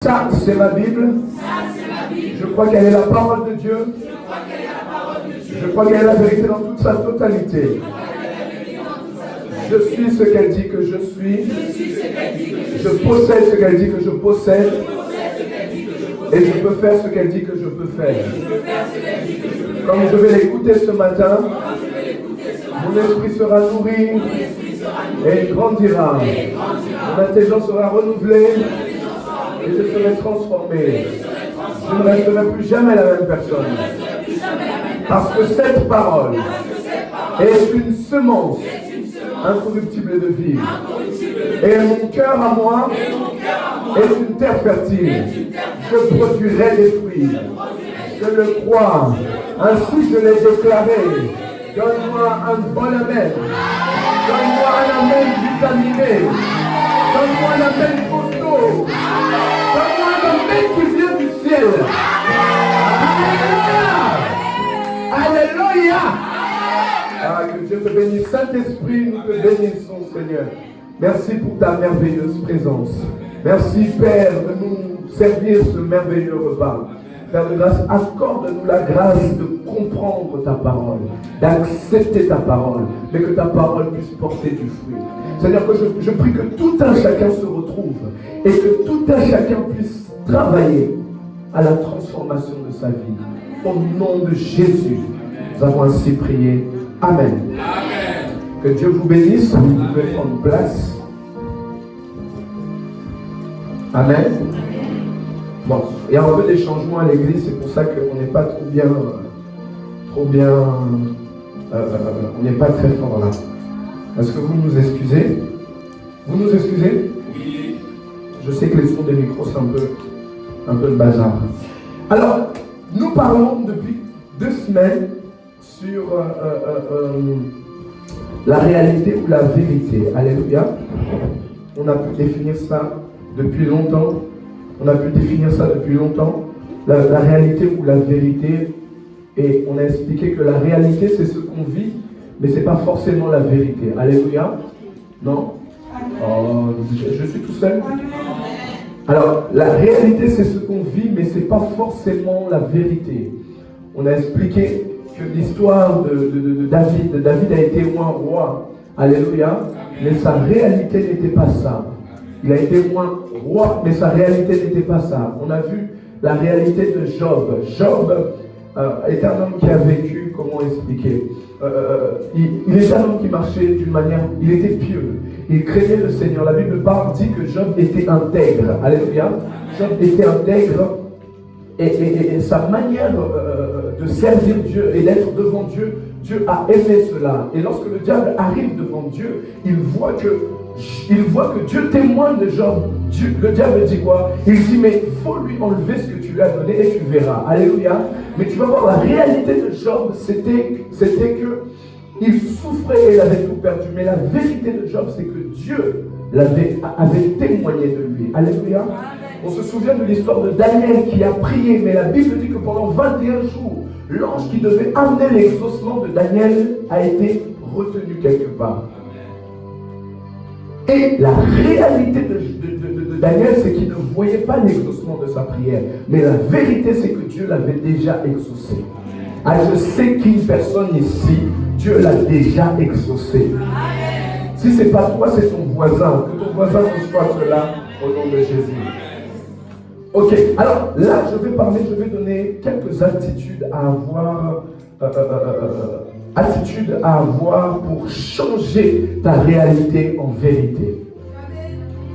Ça, c'est ma Bible. Je crois qu'elle est la parole de Dieu. Je crois qu'elle est la vérité dans toute sa totalité. Je suis ce qu'elle dit que je suis. Je possède ce qu'elle dit que je possède. Et je peux faire ce qu'elle dit que je peux faire. Comme je vais l'écouter ce matin, mon esprit sera nourri et il grandira. Mon intelligence sera renouvelée et je serai transformé. Je ne resterai plus jamais la même personne. Parce que cette parole est une semence incorruptible de vie. Et mon cœur à moi est une terre fertile. Je produirai des fruits. Je le crois. Ainsi je l'ai déclaré. Donne-moi un bon amen. Donne-moi un amen vitaminé. Donne-moi un amen costaud. Donne-moi un amen qui vient du ciel. Alléluia. Alléluia. Ah, que Dieu te bénisse. Saint-Esprit, nous te bénissons, Seigneur. Merci pour ta merveilleuse présence. Merci, Père, de nous servir ce merveilleux repas. Père de grâce, accorde-nous la grâce de comprendre ta parole, d'accepter ta parole, mais que ta parole puisse porter du fruit. C'est-à-dire que je prie que tout un chacun se retrouve et que tout un chacun puisse travailler à la transformation de sa vie. Au nom de Jésus, nous avons ainsi prié. Amen. Amen. Que Dieu vous bénisse. Vous pouvez prendre place. Amen. Bon, il y a un peu des changements à l'église, c'est pour ça qu'on n'est pas on n'est pas très fort là. Est-ce que vous nous excusez? Vous nous excusez? Oui. Je sais que les sons des micros, c'est un peu le bazar. Alors, nous parlons depuis 2 semaines sur la réalité ou la vérité. Alléluia. On a pu définir ça depuis longtemps. La réalité ou la vérité. Et on a expliqué que la réalité, c'est ce qu'on vit, mais ce n'est pas forcément la vérité. Alléluia. Non? Oh, je suis tout seul. Alors, la réalité, c'est ce qu'on vit, mais ce n'est pas forcément la vérité. On a expliqué que l'histoire de David, David a été un roi. Alléluia. Mais sa réalité n'était pas ça. Il a été roi, mais sa réalité n'était pas ça. On a vu la réalité de Job. Job est un homme qui a vécu, comment expliquer, il est un homme qui marchait d'une manière, il était pieux, il craignait le Seigneur. La Bible dit que Job était intègre. Alléluia. Job était intègre et sa manière de servir Dieu et d'être devant Dieu, Dieu a aimé cela. Et lorsque le diable arrive devant Dieu, il voit que Dieu témoigne de Job. Le diable dit quoi? Il dit, mais il faut lui enlever ce que tu lui as donné et tu verras. Alléluia. Mais tu vas voir, la réalité de Job, c'était que il souffrait et il avait tout perdu. Mais la vérité de Job, c'est que Dieu avait témoigné de lui. Alléluia. On se souvient de l'histoire de Daniel qui a prié, mais la Bible dit que pendant 21 jours, l'ange qui devait amener l'exaucement de Daniel a été retenu quelque part. Et la réalité de Daniel, c'est qu'il ne voyait pas l'exaucement de sa prière. Mais la vérité, c'est que Dieu l'avait déjà exaucé. Ah, je sais qu'une personne ici, Dieu l'a déjà exaucé. Si ce n'est pas toi, c'est ton voisin. Que ton voisin reçoive cela au nom de Jésus. Ok, alors là, je vais donner quelques attitudes à avoir, pour changer ta réalité en vérité.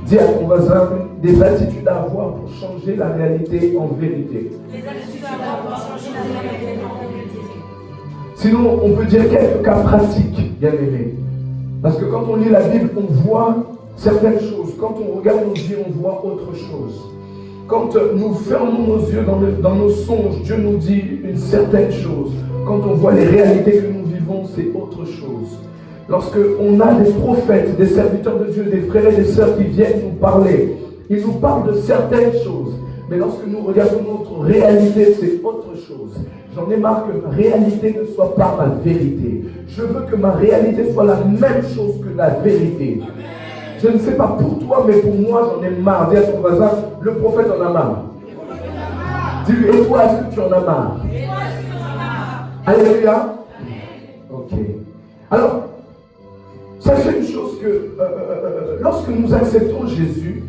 Dis à ton voisin, des attitudes à avoir pour changer la réalité en vérité. Sinon, on peut dire quelques cas pratiques, bien aimés. Parce que quand on lit la Bible, on voit certaines choses. Quand on regarde nos yeux, on voit autre chose. Quand nous fermons nos yeux dans nos songes, Dieu nous dit une certaine chose. Quand on voit les réalités que nous vivons, c'est autre chose. Lorsque on a des prophètes, des serviteurs de Dieu, des frères et des sœurs qui viennent nous parler, ils nous parlent de certaines choses. Mais lorsque nous regardons notre réalité, c'est autre chose. J'en ai marre que ma réalité ne soit pas ma vérité. Je veux que ma réalité soit la même chose que la vérité. je ne sais pas pour toi, mais pour moi, j'en ai marre. Dis à ton voisin, le prophète en a marre. Dis-lui, et toi, est-ce que tu en as marre? Alléluia. Ok. Alors, sachez une chose que lorsque nous acceptons Jésus,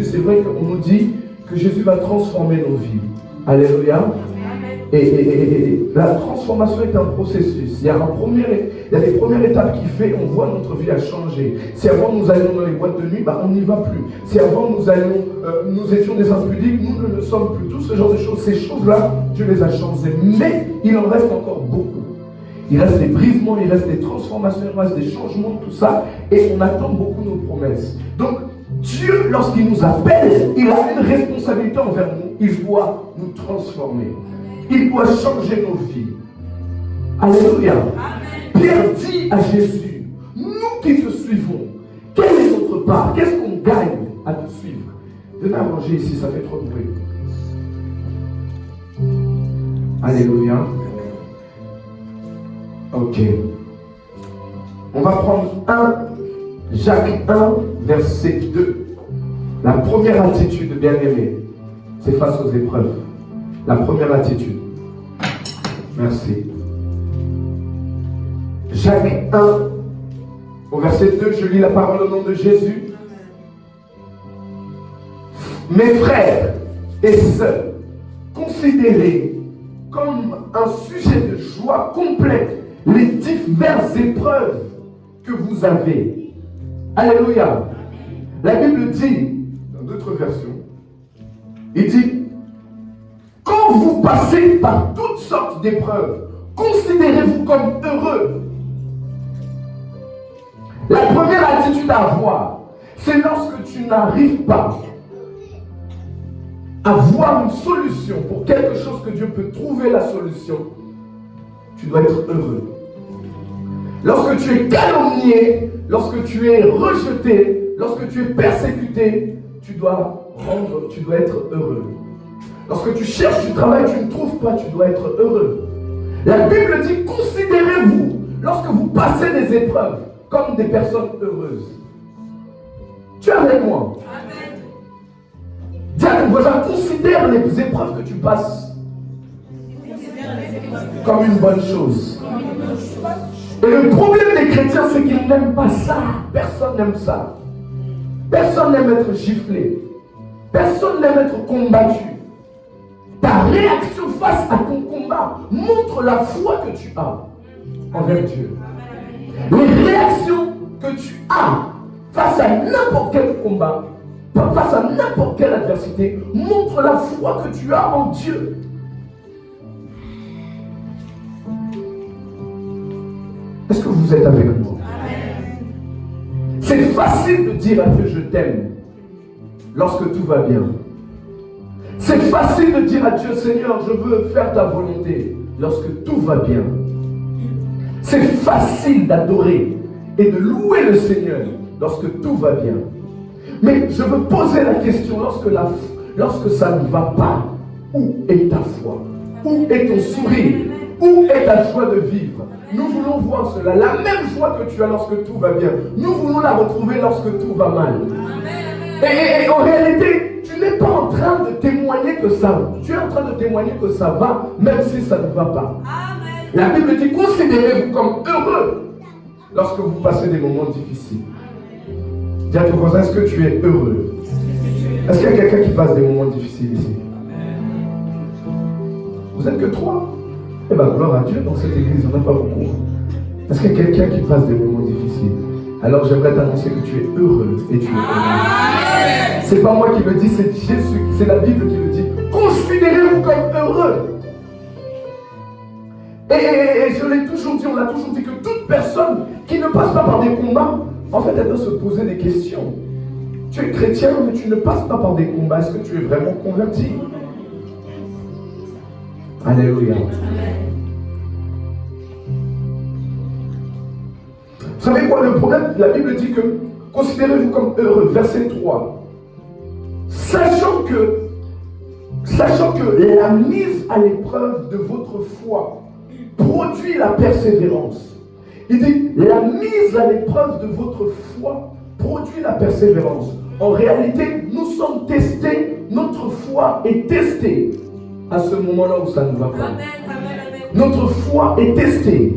c'est vrai qu'on nous dit que Jésus va transformer nos vies. Alléluia. Et la transformation est un processus. Il y a des premières étapes qui fait, on voit notre vie a changé. Si avant nous allions dans les boîtes de nuit, on n'y va plus. Si avant nous étions des impudiques, nous ne le sommes plus. Tout ce genre de choses, ces choses-là, Dieu les a changées. Mais il en reste encore beaucoup. Il reste des brisements, il reste des transformations, il reste des changements, tout ça. Et on attend beaucoup nos promesses. Donc, Dieu, lorsqu'il nous appelle, il a une responsabilité envers nous. Il doit nous transformer. Il doit changer nos vies. Alléluia. Pierre dit à Jésus, nous qui te suivons, quelle est notre part? Qu'est-ce qu'on gagne à te suivre? Venez à manger ici, ça fait trop de bruit. Alléluia. Ok. On va prendre Jacques 1, verset 2. La première attitude, bien-aimé, c'est face aux épreuves. La première attitude. Merci. Jacques 1, au verset 2, je lis la parole au nom de Jésus. Mes frères et sœurs, considérez comme un sujet de joie complète les diverses épreuves que vous avez. Alléluia. La Bible dit, dans d'autres versions, il dit, quand vous passez par toutes sortes d'épreuves, considérez-vous comme heureux. La première attitude à avoir, c'est lorsque tu n'arrives pas à voir une solution pour quelque chose que Dieu peut trouver la solution, tu dois être heureux. Lorsque tu es calomnié, lorsque tu es rejeté, lorsque tu es persécuté, tu dois être heureux. Lorsque tu cherches du travail, tu ne trouves pas, tu dois être heureux. La Bible dit, considérez-vous, lorsque vous passez des épreuves, comme des personnes heureuses. Tu es avec moi? Amen. Dis à ton voisin, considère les épreuves que tu passes comme une bonne chose. Et le problème des chrétiens, c'est qu'ils n'aiment pas ça. Personne n'aime ça. Personne n'aime être giflé. Personne n'aime être combattu. Ta réaction face à ton combat montre la foi que tu as envers Dieu. Les réactions que tu as face à n'importe quel combat, face à n'importe quelle adversité, montrent la foi que tu as en Dieu. Est-ce que vous êtes avec moi? C'est facile de dire à Dieu je t'aime lorsque tout va bien. C'est facile de dire à Dieu, Seigneur, je veux faire ta volonté lorsque tout va bien. C'est facile d'adorer et de louer le Seigneur lorsque tout va bien. Mais je veux poser la question, lorsque ça ne va pas, où est ta foi? Où est ton sourire? Où est ta joie de vivre? Nous voulons voir cela. La même joie que tu as lorsque tout va bien, nous voulons la retrouver lorsque tout va mal. Et en réalité, tu n'es pas en train de témoigner que ça va. Tu es en train de témoigner que ça va, même si ça ne va pas. Amen. La Bible dit, considérez-vous comme heureux lorsque vous passez des moments difficiles. Dis à ton voisin, est-ce que tu es heureux? Est-ce qu'il y a quelqu'un qui passe des moments difficiles ici? Vous n'êtes que 3. Eh bien, gloire à Dieu, dans cette église, il n'y en a pas beaucoup. Est-ce qu'il y a quelqu'un qui passe des moments difficiles? Alors j'aimerais t'annoncer que tu es heureux et tu es heureux. C'est pas moi qui le dis, c'est Jésus, c'est la Bible qui le dit. Considérez-vous comme heureux. Et je l'ai toujours dit, on l'a toujours dit que toute personne qui ne passe pas par des combats, en fait, elle doit se poser des questions. Tu es chrétien, mais tu ne passes pas par des combats. Est-ce que tu es vraiment converti? Alléluia. Vous savez quoi le problème? La Bible dit que considérez-vous comme heureux. Verset 3. Sachant que la mise à l'épreuve de votre foi produit la persévérance. Il dit, la mise à l'épreuve de votre foi produit la persévérance. En réalité, nous sommes testés, notre foi est testée à ce moment-là où ça ne va pas. Notre foi est testée.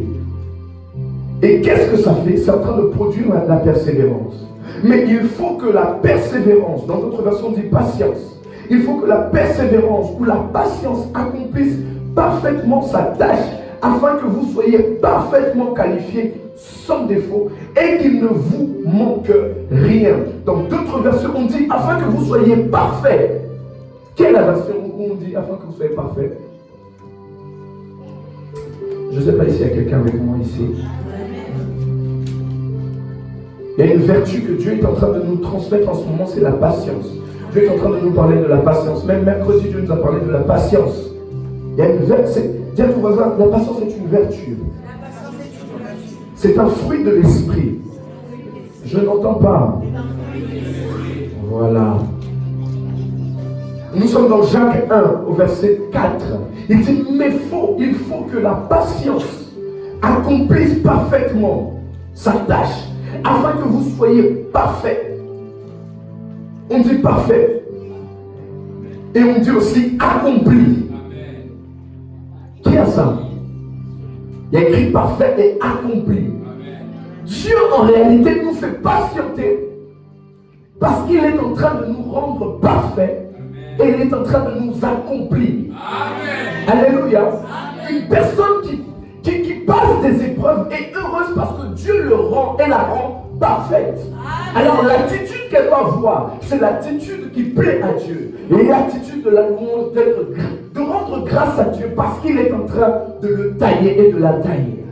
Et qu'est-ce que ça fait? C'est en train de produire la persévérance. Mais il faut que la persévérance, dans notre version on dit patience, il faut que la persévérance ou la patience accomplisse parfaitement sa tâche afin que vous soyez parfaitement qualifiés sans défaut et qu'il ne vous manque rien. Dans d'autres versions, on dit afin que vous soyez parfaits. Quelle est la version où on dit afin que vous soyez parfaits? Je ne sais pas ici, il y a quelqu'un avec moi ici. Il y a une vertu que Dieu est en train de nous transmettre en ce moment, c'est la patience. Dieu est en train de nous parler de la patience. Même mercredi, Dieu nous a parlé de la patience. Il y a une vertu. Dis à ton voisin, la patience est une vertu. C'est un fruit de l'esprit. Je n'entends pas. Voilà. Nous sommes dans Jacques 1, au verset 4. Il dit, mais il faut que la patience accomplisse parfaitement sa tâche, afin que vous soyez parfaits. On dit parfait. Et on dit aussi accompli. Qui a ça? Il y a écrit parfait et accompli. Dieu en réalité nous fait patienter parce qu'il est en train de nous rendre parfaits et il est en train de nous accomplir. Amen. Alléluia. Amen. Une personne qui passe des épreuves est heureuse parce que Dieu le rend et la rend parfaite. Amen. Alors l'attitude qu'elle doit avoir, c'est l'attitude qui plaît à Dieu. Et l'attitude de la louange de rendre grâce à Dieu parce qu'il est en train de le tailler et de la tailler.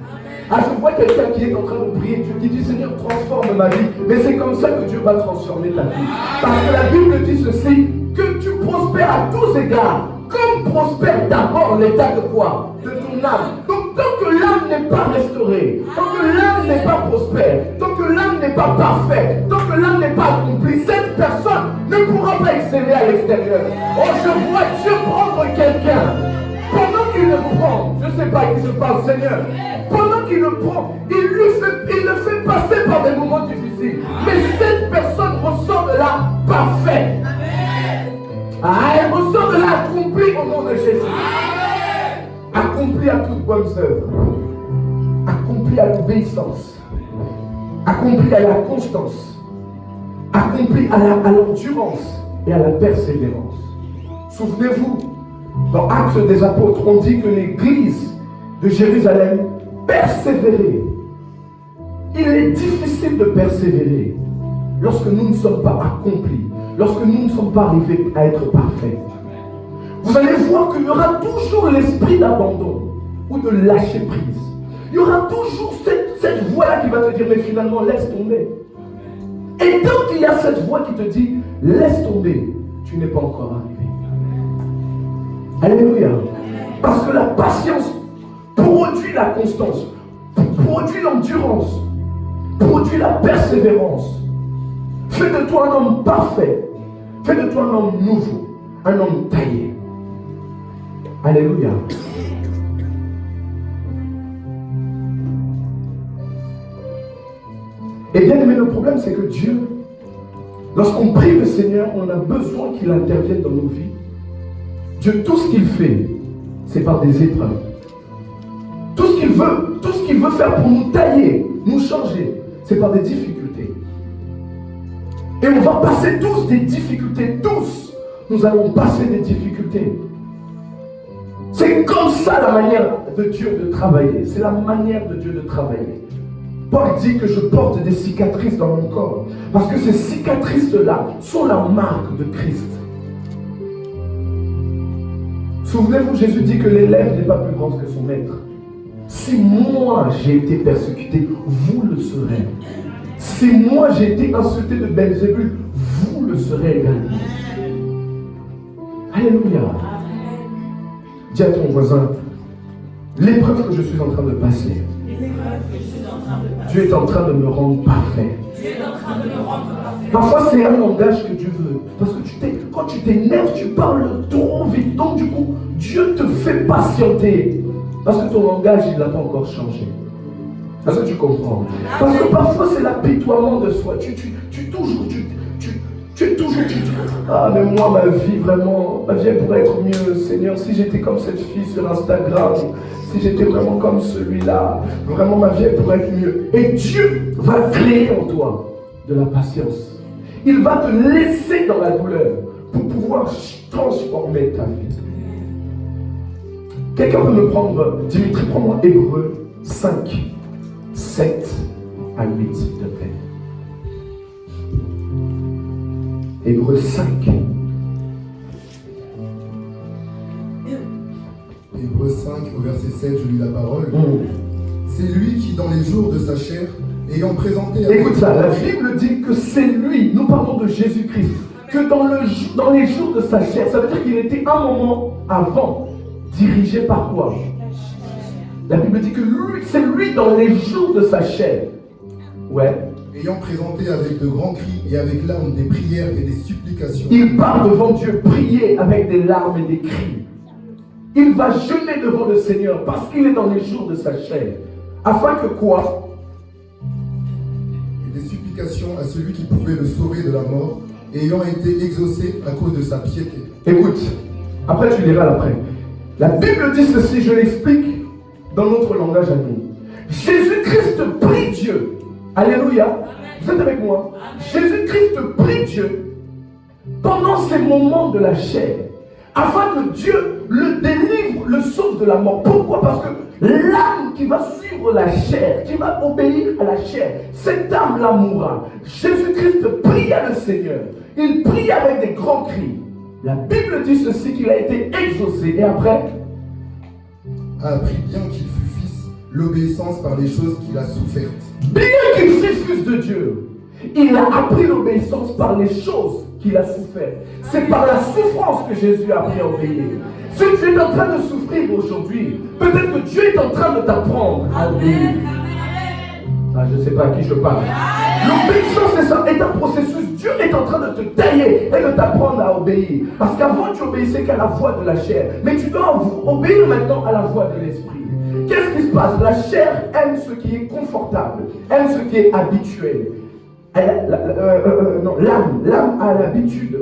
Ah, je vois quelqu'un qui est en train de prier Dieu, qui dit Seigneur, transforme ma vie. Mais c'est comme ça que Dieu va transformer ta vie. Parce que la Bible dit ceci, que tu prospères à tous égards, comme prospère d'abord l'état de quoi? De ton âme. Donc tant que l'âme n'est pas restaurée, tant que l'âme n'est pas prospère, tant que l'âme n'est pas parfaite, tant que l'âme n'est pas accomplie, cette personne ne pourra pas exceller à l'extérieur. Oh, je vois Dieu prendre quelqu'un. Pendant qu'il le prend, je ne sais pas à qui je parle, Seigneur. Pendant qu'il le prend, il le fait passer par des moments difficiles. Mais cette personne ressort de là parfaite. Ah, elle ressort de là accomplie au nom de Jésus. Accomplie à toutes bonnes œuvres. Accomplie à l'obéissance. Accomplie à la constance. Accomplie à l'endurance et à la persévérance. Souvenez-vous, dans Actes des Apôtres, on dit que l'église de Jérusalem persévérait. Il est difficile de persévérer lorsque nous ne sommes pas accomplis, lorsque nous ne sommes pas arrivés à être parfaits. Vous allez voir qu'il y aura toujours l'esprit d'abandon ou de lâcher prise. Il y aura toujours cette voix-là qui va te dire, mais finalement, laisse tomber. Et tant qu'il y a cette voix qui te dit, laisse tomber, tu n'es pas encore arrivé. Alléluia. Parce que la patience produit la constance, produit l'endurance, produit la persévérance. Fais de toi un homme parfait. Fais de toi un homme nouveau, un homme taillé. Alléluia. Et bien aimé, le problème c'est que Dieu, lorsqu'on prie le Seigneur, on a besoin qu'il intervienne dans nos vies. Dieu, tout ce qu'il fait, c'est par des épreuves. Tout ce qu'il veut faire pour nous tailler, nous changer, c'est par des difficultés. Et on va passer tous des difficultés, tous. Nous allons passer des difficultés. C'est comme ça la manière de Dieu de travailler. C'est la manière de Dieu de travailler. Paul dit que je porte des cicatrices dans mon corps. Parce que ces cicatrices-là sont la marque de Christ. Souvenez-vous, Jésus dit que l'élève n'est pas plus grand que son maître. Si moi j'ai été persécuté, vous le serez. Si moi j'ai été insulté de Belzébul, vous le serez également. Alléluia. Dis à ton voisin, l'épreuve que je suis en train de passer, Dieu est en train de me rendre parfait. Parfois c'est un langage que Dieu veut. Parce que quand tu t'énerves, tu parles trop vite. Donc du coup, Dieu te fait patienter. Parce que ton langage, il n'a pas encore changé. Est-ce que tu comprends? Parce que parfois c'est l'apitoiement de soi. Tu es toujours, ah mais moi ma vie vraiment, ma vie elle pourrait être mieux, Seigneur, si j'étais comme cette fille sur Instagram, si j'étais vraiment comme celui-là, vraiment ma vie elle pourrait être mieux. Et Dieu va créer en toi de la patience. Il va te laisser dans la douleur pour pouvoir transformer ta vie. Quelqu'un peut me prendre, Dimitri, prends-moi Hébreux 5, 7 à 8, s'il te plaît. Hébreux 5. Hébreux 5, au verset 7, je lis la parole. C'est lui qui, dans les jours de sa chair, ayant présenté... Écoute ça, la Bible dit que c'est lui, nous parlons de Jésus-Christ, que dans les jours de sa chair, ça veut dire qu'il était un moment avant, dirigé par quoi? La Bible dit que c'est lui dans les jours de sa chair. Ouais. Ayant présenté avec de grands cris et avec larmes des prières et des supplications. Il part devant Dieu prier avec des larmes et des cris. Il va jeûner devant le Seigneur parce qu'il est dans les jours de sa chair. Afin que quoi? Et des supplications à celui qui pouvait le sauver de la mort, ayant été exaucé à cause de sa piété. Écoute, après tu liras l'après. La Bible dit ceci, je l'explique dans notre langage à nous. Jésus-Christ prie Dieu. Alléluia. Vous êtes avec moi? Jésus-Christ prie Dieu pendant ces moments de la chair, afin que Dieu le délivre, le sauve de la mort. Pourquoi? Parce que l'âme qui va suivre la chair, qui va obéir à la chair, cette âme-là mourra. Jésus-Christ pria le Seigneur. Il prie avec des grands cris. La Bible dit ceci, qu'il a été exaucé. Et après, a appris bien qu'il fut fils, l'obéissance par les choses qu'il a souffertes. Bien qu'il fût fils de Dieu, il a appris l'obéissance par les choses qu'il a souffert. C'est par la souffrance que Jésus a appris à obéir. Si tu es en train de souffrir aujourd'hui, peut-être que Dieu est en train de t'apprendre à obéir. Ah, je ne sais pas à qui je parle. L'obéissance, c'est ça, est un processus. Dieu est en train de te tailler et de t'apprendre à obéir. Parce qu'avant, tu obéissais qu'à la voix de la chair. Mais tu dois obéir maintenant à la voix de l'esprit. Qu'est-ce qui se passe? La chair aime ce qui est confortable, aime ce qui est habituel. L'âme a l'habitude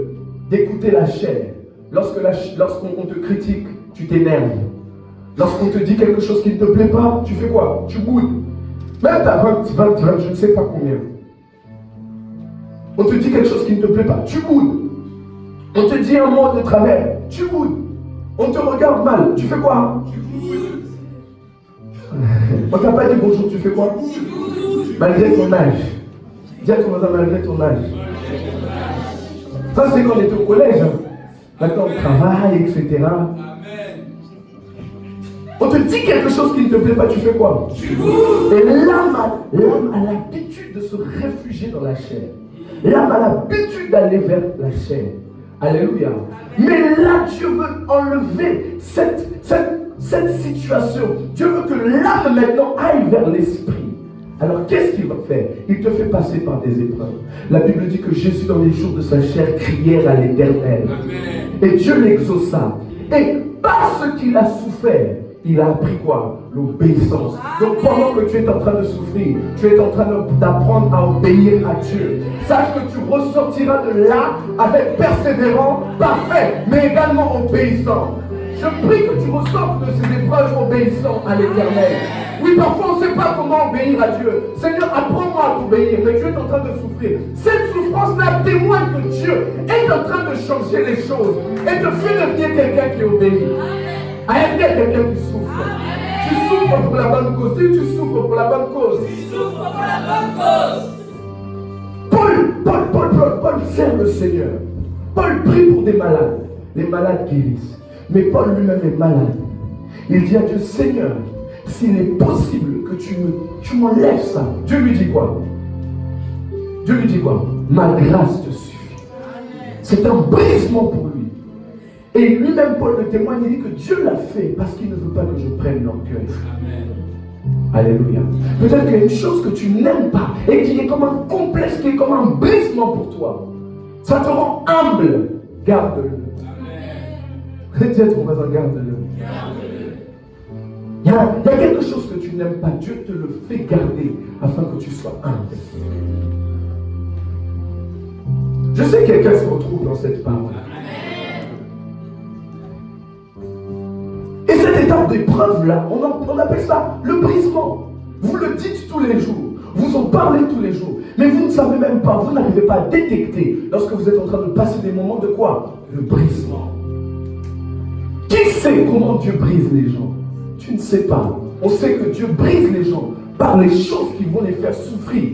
d'écouter la chair. Lorsqu'on te critique, tu t'énerves. Lorsqu'on te dit quelque chose qui ne te plaît pas, tu fais quoi? Tu boudes. Même t'as 20, je ne sais pas combien. On te dit quelque chose qui ne te plaît pas, tu boudes. On te dit un mot de travers, tu boudes. On te regarde mal, tu fais quoi? Tu boudes. On t'a pas dit bonjour, tu fais quoi? Malgré ton âge. Dis à ton voisin, malgré ton âge. Ça c'est quand on était au collège. Hein. Maintenant on travaille, etc. On te dit quelque chose qui ne te plaît pas, tu fais quoi? Et l'âme a l'habitude de se réfugier dans la chair. L'âme a l'habitude d'aller vers la chair. Alléluia. Mais là, Dieu veut enlever cette situation. Dieu veut que l'âme maintenant aille vers l'esprit. Alors qu'est-ce qu'il va faire? Il te fait passer par des épreuves. La Bible dit que Jésus, dans les jours de sa chair, crièrent à l'Éternel. Et Dieu l'exauça. Et par ce qu'il a souffert, il a appris quoi? L'obéissance. Donc pendant que tu es en train de souffrir, tu es en train d'apprendre à obéir à Dieu. Sache que tu ressortiras de là avec persévérant, parfait, mais également obéissant. Je prie que tu ressortes de ces épreuves obéissant à l'Éternel. Oui, parfois on ne sait pas comment obéir à Dieu. Seigneur, apprends-moi à t'obéir, mais tu es en train de souffrir. Cette souffrance-là témoigne que Dieu est en train de changer les choses et te fait devenir quelqu'un qui obéit. Est-ce qu'il y a quelqu'un qui souffre? Tu souffres pour la bonne cause. Si tu souffres pour la bonne cause. Paul sert le Seigneur. Paul prie pour des malades. Les malades guérissent. Mais Paul lui-même est malade. Il dit à Dieu, Seigneur, s'il est possible que tu m'enlèves ça. Dieu lui dit quoi? Dieu lui dit quoi? Ma grâce te suffit. C'est un brisement pour lui. Et lui-même, Paul le témoigne, il dit que Dieu l'a fait parce qu'il ne veut pas que je prenne l'orgueil. Alléluia. Peut-être qu'il y a une chose que tu n'aimes pas et qui est comme un complexe, qui est comme un brisement pour toi. Ça te rend humble. Garde-le. Dis à ton voisin, garde-le. Il y a quelque chose que tu n'aimes pas. Dieu te le fait garder afin que tu sois humble. Je sais que quelqu'un se retrouve dans cette parole. Et cette étape d'épreuve-là, on appelle ça le brisement. Vous le dites tous les jours. Vous en parlez tous les jours. Mais vous ne savez même pas, vous n'arrivez pas à détecter lorsque vous êtes en train de passer des moments de quoi? Le brisement. Qui sait comment Dieu brise les gens? Tu ne sais pas. On sait que Dieu brise les gens par les choses qui vont les faire souffrir.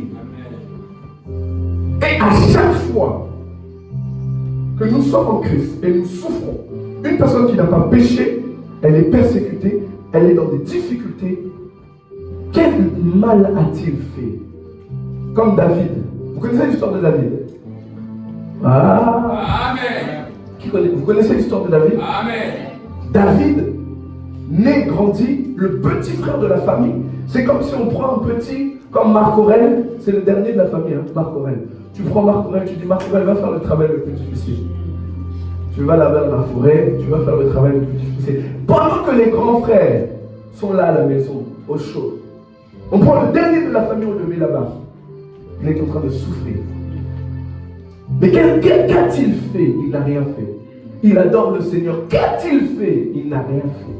Et à chaque fois que nous sommes en Christ et nous souffrons, une personne qui n'a pas péché, elle est persécutée, elle est dans des difficultés. Quel mal a-t-il fait? Comme David. Vous connaissez l'histoire de David? Ah. Amen. Vous connaissez l'histoire de David? Amen. David, né, grandi, le petit frère de la famille. C'est comme si on prend un petit, comme Marc Aurèle, c'est le dernier de la famille, hein, Marc Aurèle. Tu prends Marc Aurèle, tu dis Marc Aurèle va faire le travail le plus difficile. Tu vas là-bas dans la forêt, tu vas faire le travail le plus difficile. Pendant que les grands frères sont là à la maison, au chaud, on prend le dernier de la famille, on le met là-bas. Il est en train de souffrir. Mais qu'a-t-il fait? Il n'a rien fait. Il adore le Seigneur. Qu'a-t-il fait? Il n'a rien fait.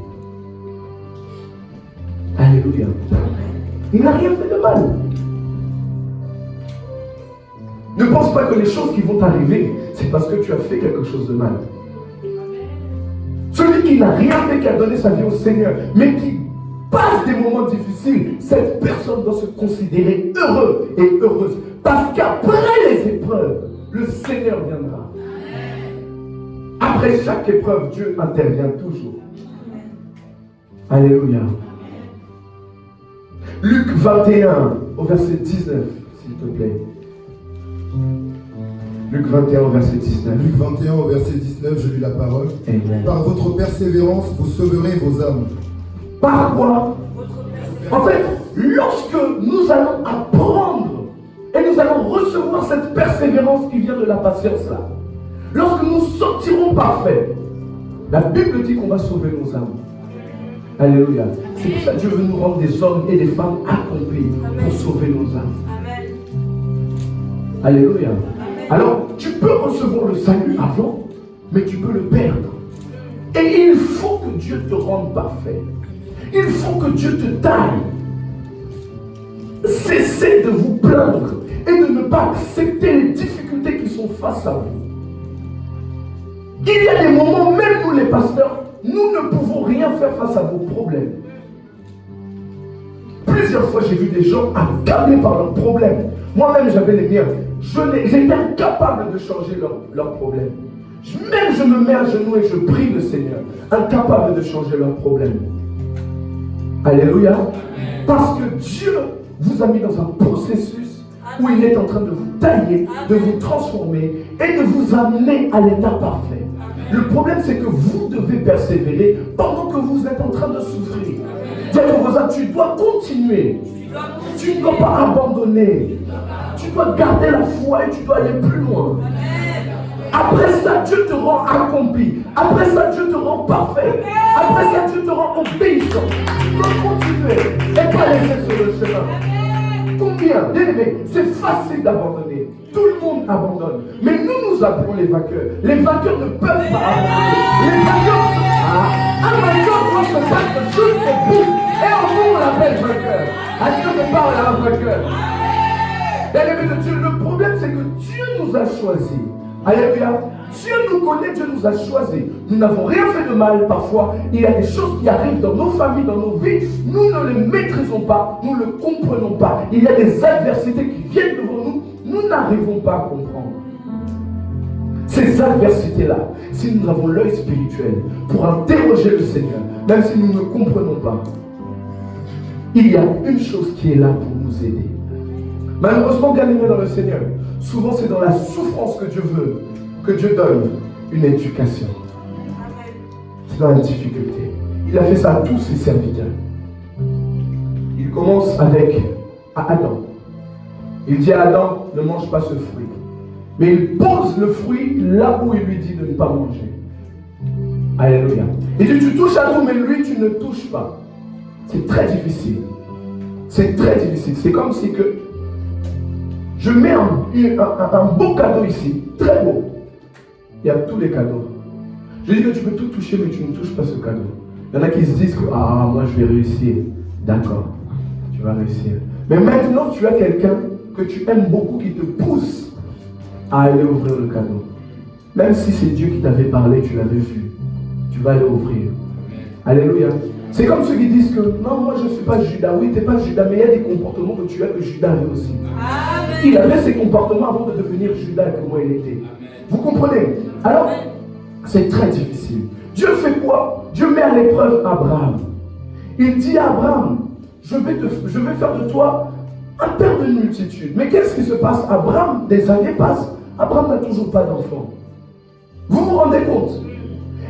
Alléluia. Il n'a rien fait de mal. Ne pense pas que les choses qui vont t'arriver, c'est parce que tu as fait quelque chose de mal. Celui qui n'a rien fait, qui a donné sa vie au Seigneur, mais qui passe des moments difficiles, cette personne doit se considérer heureux et heureuse. Parce qu'après les épreuves, le Seigneur viendra. Après chaque épreuve, Dieu intervient toujours. Alléluia. Luc 21, au verset 19, s'il te plaît. Luc 21 au verset 19. Luc 21 au verset 19, je lis la parole. Amen. Par votre persévérance, vous sauverez vos âmes. Par quoi? En fait, lorsque nous allons apprendre et nous allons recevoir cette persévérance qui vient de la patience là, lorsque nous sortirons parfaits, la Bible dit qu'on va sauver nos âmes. Alléluia. C'est pour ça que Dieu veut nous rendre des hommes et des femmes accomplis pour sauver nos âmes. Amen. Alléluia. Alors, tu peux recevoir le salut avant, mais tu peux le perdre. Et il faut que Dieu te rende parfait. Il faut que Dieu te taille. Cessez de vous plaindre et de ne pas accepter les difficultés qui sont face à vous. Il y a des moments, même nous les pasteurs, nous ne pouvons rien faire face à vos problèmes. Plusieurs fois, j'ai vu des gens accablés par leurs problèmes. Moi-même, j'avais les miens. J'étais incapable de changer leurs problèmes. Même je me mets à genoux et je prie le Seigneur, incapable de changer leurs problèmes. Alléluia. Parce que Dieu vous a mis dans un processus où il est en train de vous tailler, de vous transformer et de vous amener à l'état parfait. Le problème, c'est que vous devez persévérer pendant que vous êtes en train de souffrir. Dis à ton voisin, tu dois continuer. Tu ne dois pas abandonner. Tu dois garder la foi et tu dois aller plus loin. Après ça, Dieu te rend accompli. Après ça, Dieu te rend parfait. Après ça, Dieu te rend obéissant. Tu dois continuer et pas laisser sur le chemin. Combien? Bien aimé, c'est facile d'abandonner. Tout le monde abandonne. Mais nous appelons les vainqueurs. Les vainqueurs ne peuvent pas abandonner. Les vainqueurs, un vainqueur doit se battre jusqu'au bout. Et en nous, on l'appelle vainqueur. À Dieu me parle à un vainqueur. Bien-aimé de Dieu, le problème, c'est que Dieu nous a choisis. Alléluia. Dieu nous connaît, Dieu nous a choisis. Nous n'avons rien fait de mal parfois. Il y a des choses qui arrivent dans nos familles, dans nos vies. Nous ne les maîtrisons pas, nous ne le comprenons pas. Il y a des adversités qui viennent devant nous. Nous n'arrivons pas à comprendre. Ces adversités-là, si nous avons l'œil spirituel pour interroger le Seigneur, même si nous ne comprenons pas, il y a une chose qui est là pour nous aider. Malheureusement, bien aimé dans le Seigneur, souvent c'est dans la souffrance que Dieu veut que Dieu donne une éducation. C'est dans la difficulté. Il a fait ça à tous ses serviteurs. Il commence avec Adam. Il dit à Adam, ne mange pas ce fruit. Mais il pose le fruit là où il lui dit de ne pas manger. Alléluia. Il dit, tu touches à tout, mais lui, tu ne touches pas. c'est très difficile. C'est très difficile. C'est comme si que je mets un beau cadeau ici, très beau. Il y a tous les cadeaux. Je dis que tu peux tout toucher, mais tu ne touches pas ce cadeau. Il y en a qui se disent que moi je vais réussir. D'accord, tu vas réussir. Mais maintenant tu as quelqu'un que tu aimes beaucoup qui te pousse à aller ouvrir le cadeau. Même si c'est Dieu qui t'avait parlé, tu l'avais vu. Tu vas aller ouvrir. Alléluia. C'est comme ceux qui disent que non, moi je ne suis pas Judas. Oui, tu n'es pas Judas, mais il y a des comportements que tu as que Judas avait aussi. Amen. Il avait ces comportements avant de devenir Judas et comment il était. Amen. Vous comprenez? Alors, c'est très difficile. Dieu fait quoi? Dieu met à l'épreuve Abraham. Il dit à Abraham, je vais faire de toi un père de multitude. Mais qu'est-ce qui se passe? Abraham, des années passent. Abraham n'a toujours pas d'enfant. Vous vous rendez compte?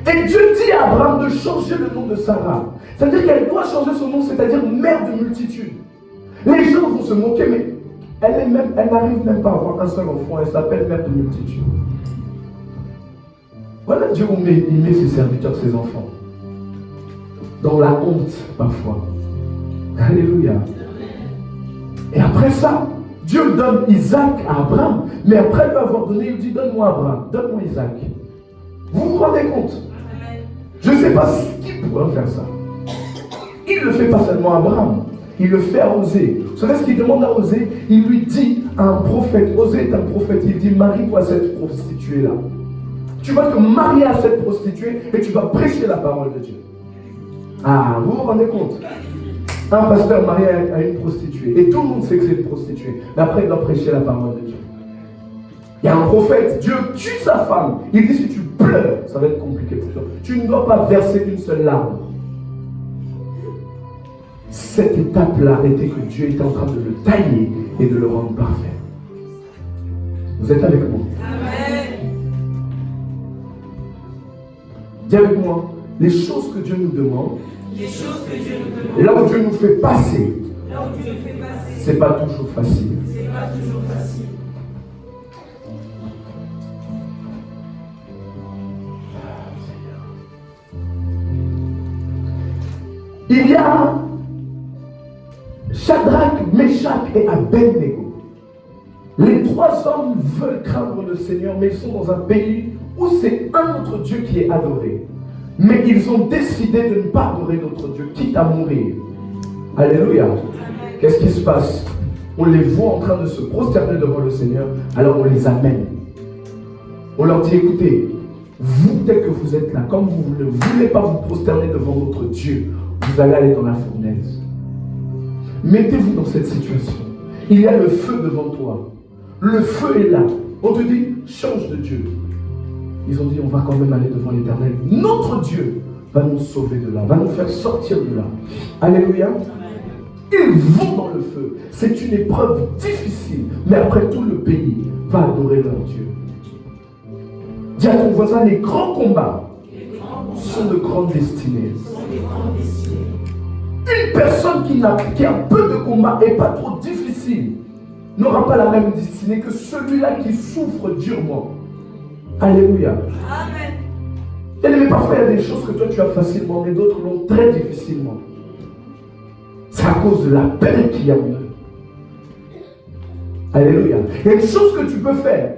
Et Dieu dit à Abraham de changer le nom de Sarah. C'est-à-dire qu'elle doit changer son nom, c'est-à-dire mère de multitude. Les gens vont se moquer, mais elle n'arrive même pas à avoir un seul enfant. Elle s'appelle mère de multitude. Voilà Dieu où il met ses serviteurs, ses enfants. Dans la honte, parfois. Alléluia. Et après ça, Dieu donne Isaac à Abraham. Mais après lui avoir donné, il dit, donne-moi Abraham, donne-moi Isaac. Vous vous rendez compte? Je ne sais pas qui pourrait faire ça. Il ne le fait pas seulement à Abraham, il le fait à Osée. Vous savez ce qu'il demande à Osée? Il lui dit à un prophète, Osée est un prophète, il dit, marie-toi à cette prostituée-là. Tu vas te marier à cette prostituée et tu vas prêcher la parole de Dieu. Ah, vous vous rendez compte? Un pasteur marié à une prostituée, et tout le monde sait que c'est une prostituée, mais après il doit prêcher la parole de Dieu. Il y a un prophète, Dieu tue sa femme. Il dit, si tu pleures, ça va être compliqué pour toi. Tu ne dois pas verser une seule larme. Cette étape-là était que Dieu était en train de le tailler et de le rendre parfait. Vous êtes avec moi? Amen. Dis avec moi, les choses que Dieu nous demande, là où Dieu nous fait passer, c'est pas toujours facile. Il y a Shadrach, Meshach et Abednego. Les trois hommes veulent craindre le Seigneur, mais ils sont dans un pays où c'est un autre Dieu qui est adoré. Mais ils ont décidé de ne pas adorer d'autre Dieu, quitte à mourir. Alléluia. Qu'est-ce qui se passe? On les voit en train de se prosterner devant le Seigneur, alors on les amène. On leur dit, écoutez, vous, tel que vous êtes là, comme vous ne voulez pas vous prosterner devant notre Dieu, vous allez aller dans la fournaise. Mettez-vous dans cette situation. Il y a le feu devant toi. Le feu est là. On te dit, change de Dieu. Ils ont dit, on va quand même aller devant l'Éternel. Notre Dieu va nous sauver de là, va nous faire sortir de là. Alléluia. Ils vont dans le feu. C'est une épreuve difficile. Mais après tout, le pays va adorer leur Dieu. Dis à ton voisin, les grands combats sont de grandes destinées. Une personne qui a peu de combats et pas trop difficile n'aura pas la même destinée que celui-là qui souffre durement. Alléluia. Amen. Mais parfois il y a des choses que toi tu as facilement, mais d'autres l'ont très difficilement. C'est à cause de la peine qu'il y a en eux. Alléluia. Il y a une chose que tu peux faire,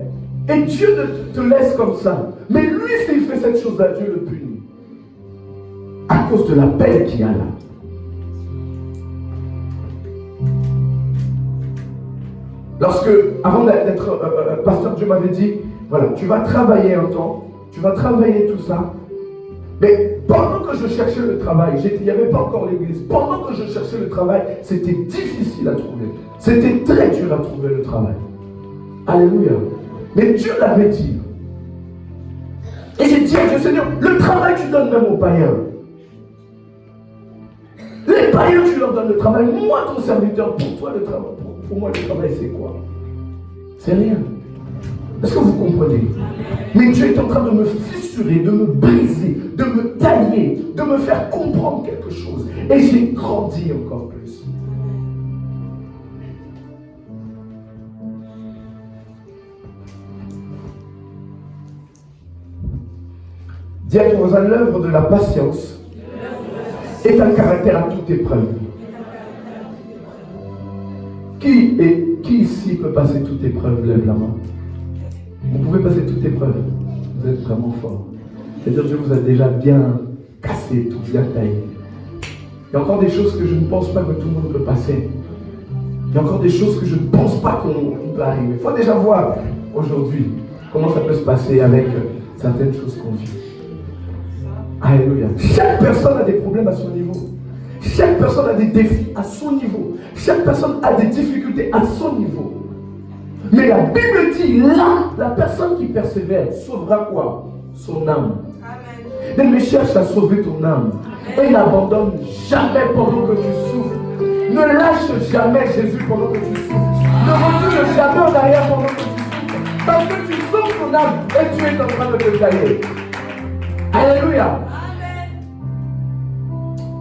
et Dieu te laisse comme ça. Mais lui, s'il fait cette chose-là, Dieu le punit. À cause de la peine qu'il y a là. Lorsque, avant d'être pasteur, Dieu m'avait dit, voilà, tu vas travailler un temps, tu vas travailler tout ça. Mais pendant que je cherchais le travail, il n'y avait pas encore l'église. Pendant que je cherchais le travail, c'était difficile à trouver. C'était très dur à trouver le travail. Alléluia. Mais Dieu l'avait dit. Et j'ai dit à Dieu, Seigneur, le travail tu donnes même aux païens. Les païens, tu leur donnes le travail. Moi, ton serviteur, pour toi, le travail, pour moi, le travail, c'est quoi? C'est rien. Est-ce que vous comprenez? Mais Dieu est en train de me fissurer, de me briser, de me tailler, de me faire comprendre quelque chose. Et j'ai grandi encore plus. Dis à ton voisin, l'œuvre de la patience est un caractère à toute épreuve. Qui ici peut passer toute épreuve? Lève la main. Vous pouvez passer toute épreuve. Vous êtes vraiment fort. C'est-à-dire Dieu vous a déjà bien cassé, tout bien taillé. Il y a encore des choses que je ne pense pas que tout le monde peut passer. Il y a encore des choses que je ne pense pas qu'on peut arriver. Il faut déjà voir aujourd'hui comment ça peut se passer avec certaines choses qu'on vit. Alléluia. Chaque personne a des problèmes à son niveau. Chaque personne a des défis à son niveau. Chaque personne a des difficultés à son niveau. Mais la Bible dit, là, la personne qui persévère sauvera quoi? Son âme. Amen. Mais cherche à sauver ton âme. Amen. Et n'abandonne jamais pendant que tu souffres. Ne lâche jamais Jésus pendant que tu souffres. Ne recule jamais en arrière pendant que tu souffres. Parce que tu sauves ton âme et tu es en train de te tailler. Alléluia. Amen.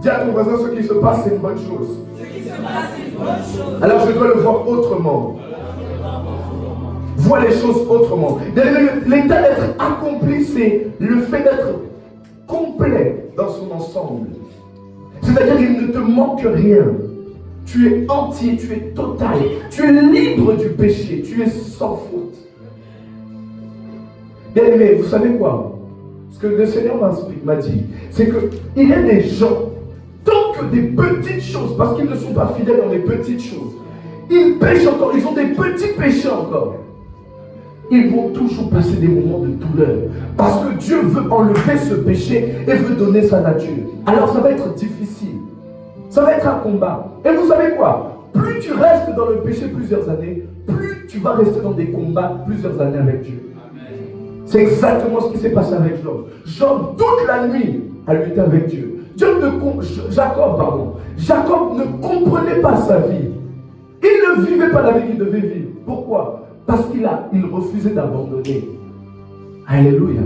Dis à ton voisin, ce qui se passe, c'est une bonne chose. Ce qui se passe, c'est une bonne chose. Alors je dois le voir autrement. Vois les choses autrement. L'état d'être accompli, c'est le fait d'être complet dans son ensemble. C'est-à-dire qu'il ne te manque rien. Tu es entier, tu es total. Tu es libre du péché. Tu es sans faute. Bien aimé, vous savez quoi? Ce que le Seigneur m'a dit, c'est qu'il y a des gens, tant que des petites choses, parce qu'ils ne sont pas fidèles dans les petites choses, ils pêchent encore, ils ont des petits péchés encore. Ils vont toujours passer des moments de douleur. Parce que Dieu veut enlever ce péché et veut donner sa nature. Alors ça va être difficile. Ça va être un combat. Et vous savez quoi? Plus tu restes dans le péché plusieurs années, plus tu vas rester dans des combats plusieurs années avec Dieu. C'est exactement ce qui s'est passé avec Job. Job, toute la nuit, a lutté avec Dieu. Jacob ne comprenait pas sa vie. Il ne vivait pas la vie qu'il devait vivre. Pourquoi? Parce qu'il refusait d'abandonner. Alléluia.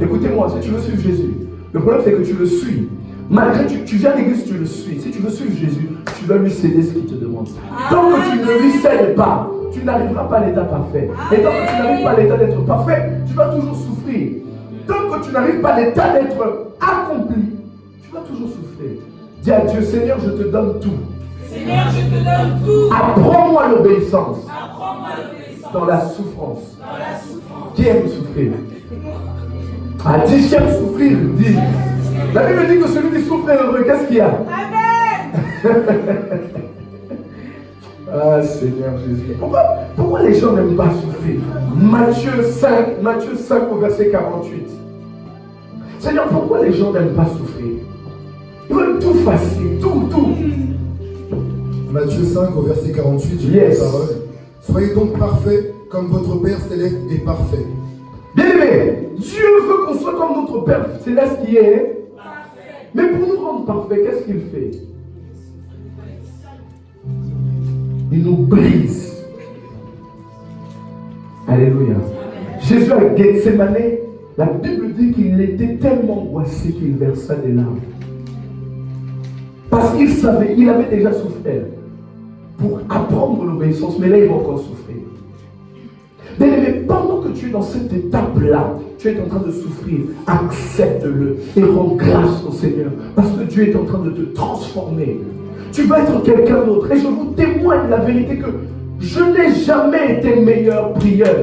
Écoutez-moi, si tu veux suivre Jésus, le problème c'est que tu le suis. Malgré que tu viens à l'église, tu le suis. Si tu veux suivre Jésus, tu dois lui céder ce qu'il te demande. Tant que tu ne lui cèdes pas, tu n'arriveras pas à l'état parfait. Et tant que tu n'arrives pas à l'état d'être parfait, tu vas toujours souffrir. Tant que tu n'arrives pas à l'état d'être accompli, tu vas toujours souffrir. Dis à Dieu, Seigneur, je te donne tout. Seigneur, je te donne tout. Apprends-moi l'obéissance. Apprends-moi l'obéissance. Dans la souffrance. Dans la souffrance. Qui aime souffrir? Ah, dis j'aime souffrir, dis. La Bible dit que celui qui souffre est heureux. Qu'est-ce qu'il y a? Amen. Ah, Seigneur Jésus. Pourquoi les gens n'aiment pas souffrir? Matthieu 5 au verset 48. Seigneur, pourquoi les gens n'aiment pas souffrir? Ils veulent tout facile, tout. Matthieu 5 au verset 48, je lis la parole. Soyez donc parfaits comme votre Père Céleste est parfait. Bien-aimé, Dieu veut qu'on soit comme notre Père Céleste qui est parfait. Mais pour nous rendre parfaits, qu'est-ce qu'il fait? Il nous brise. Alléluia. Jésus à Gethsémane, la Bible dit qu'il était tellement angoissé qu'il versa des larmes. Parce qu'il savait, il avait déjà souffert pour apprendre l'obéissance, mais là il va encore souffrir. Mais pendant que tu es dans cette étape-là, tu es en train de souffrir, accepte-le et rends grâce au Seigneur. Parce que Dieu est en train de te transformer. Tu vas être quelqu'un d'autre. Et je vous témoigne la vérité que je n'ai jamais été meilleur prieur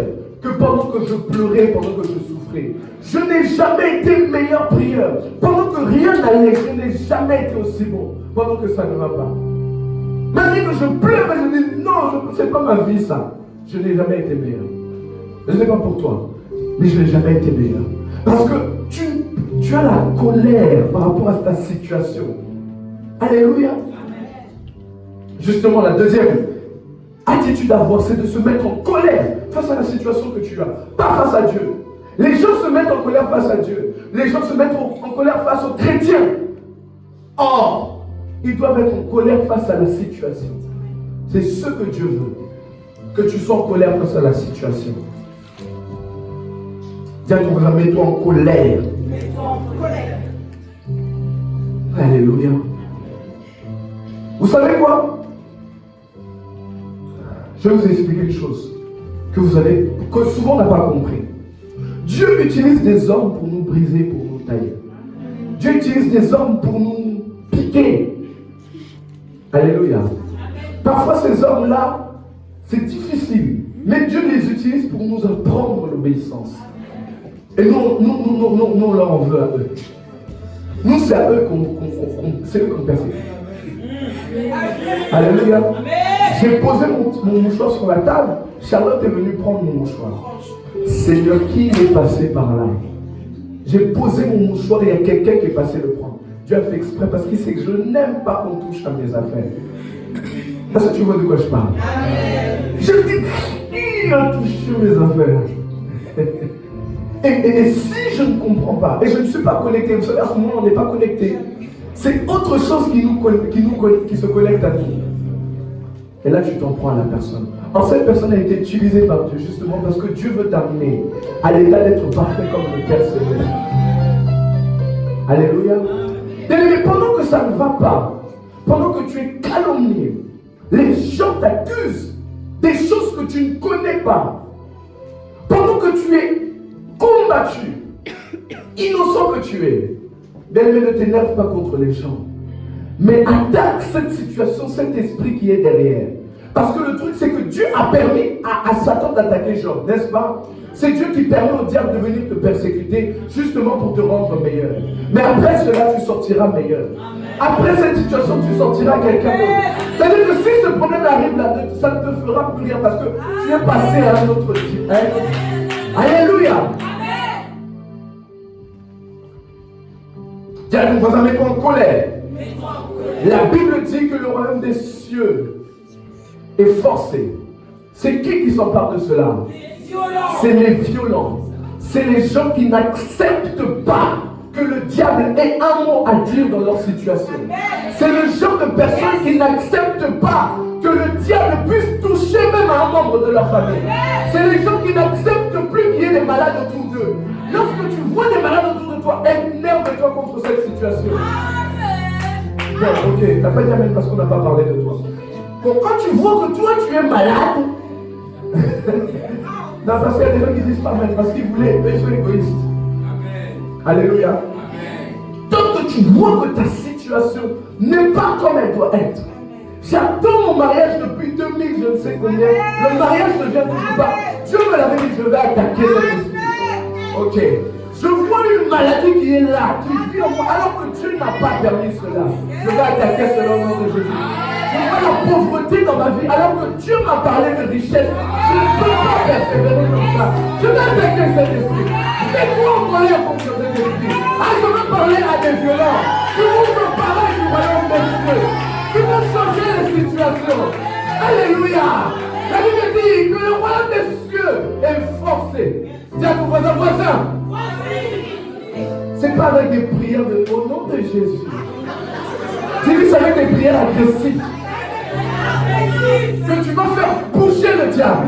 que pendant que je pleurais, pendant que je souffrais. Je n'ai jamais été meilleur prieur. Pendant que rien n'allait, je n'ai jamais été aussi bon. Pendant que ça ne va pas. Même que je pleure et je dis non, c'est pas ma vie ça. Je n'ai jamais été meilleur. Je ne sais pas pour toi, mais je n'ai jamais été meilleur. Parce que tu as la colère par rapport à ta situation. Alléluia. Justement, la deuxième attitude à avoir, c'est de se mettre en colère face à la situation que tu as, pas face à Dieu. Les gens se mettent en colère face à Dieu. Les gens se mettent en colère face aux chrétiens. Or, ils doivent être en colère face à la situation. C'est ce que Dieu veut. Que tu sois en colère face à la situation. Dis à ton voisin, mets-toi en colère. Mets-toi en colère. Alléluia. Vous savez quoi? Je vais vous expliquer une chose que souvent on n'a pas compris. Dieu utilise des hommes pour nous briser, pour nous tailler. Dieu utilise des hommes pour nous piquer Alléluia. Parfois, ces hommes-là, c'est difficile. Mais Dieu les utilise pour nous apprendre l'obéissance. Et nous, là, on veut à eux. Nous, c'est à eux qu'on persécute. Alléluia. J'ai posé mon mouchoir sur la table. Charlotte est venue prendre mon mouchoir. Seigneur, qui est passé par là? J'ai posé mon mouchoir et il y a quelqu'un qui est passé le prendre. Dieu a fait exprès parce qu'il sait que je n'aime pas qu'on touche à mes affaires. Est-ce que tu vois de quoi je parle? Je dis, qui a touché mes affaires? Et si je ne comprends pas, et je ne suis pas connecté, vous savez, à ce moment on n'est pas connecté, c'est autre chose qui se connecte à nous. Et là tu t'en prends à la personne. Or cette personne a été utilisée par Dieu justement parce que Dieu veut t'amener à l'état d'être parfait comme le Père Céleste. Alléluia. Mais pendant que ça ne va pas, pendant que tu es calomnié, les gens t'accusent des choses que tu ne connais pas. Pendant que tu es combattu, innocent que tu es, bien-aimé, ne t'énerve pas contre les gens. Mais attaque cette situation, cet esprit qui est derrière. Parce que le truc, c'est que Dieu a permis à Satan d'attaquer Job, n'est-ce pas? C'est Dieu qui permet au diable de venir te persécuter, justement pour te rendre meilleur. Mais après cela, tu sortiras meilleur. Après cette situation, tu sortiras quelqu'un d'autre. C'est-à-dire que si ce problème arrive là, ça ne te fera plus rien parce que tu es passé à un autre type. Alléluia. Dis à ton voisin, mets-toi en colère. La Bible dit que le royaume des cieux est forcé. C'est qui s'empare de cela? C'est les violents. C'est les gens qui n'acceptent pas que le diable ait un mot à dire dans leur situation. C'est le genre de personnes qui n'acceptent pas que le diable puisse toucher même un membre de leur famille. C'est les gens qui n'acceptent plus qu'il y ait des malades autour d'eux. Lorsque tu vois des malades autour de toi, énerve-toi contre cette situation. Bon, ok, t'as pas dit amen parce qu'on n'a pas parlé de toi. Bon, quand tu vois que toi tu es malade, non, parce qu'il y a des gens qui disent pas amen parce qu'ils voulaient, ils sont égoïstes. Amen. Alléluia. Amen. Tant que tu vois que ta situation n'est pas comme elle doit être. J'attends mon mariage depuis 2000, je ne sais combien. Le mariage ne vient toujours pas. Dieu me l'avait dit, je vais attaquer cet esprit. Ok. Je vois une maladie qui est là, qui vit en moi, alors que Dieu n'a pas permis cela. Je vais attaquer cela au nom de Jésus. Je vois la pauvreté dans ma vie, alors que Dieu m'a parlé de richesse. Je ne peux pas persévérer comme ça. Je vais attaquer cet esprit. Mets-toi en colère contre cet esprit. Ah, je veux parler à des violents qui vont me parler du royaume des cieux, qui vont changer les situations. Alléluia. La Bible dit que le royaume des cieux est forcé. Dis à ton voisin. C'est pas avec des prières au nom de Jésus. Dis-lui, c'est avec des prières agressives que tu vas faire bouger le diable.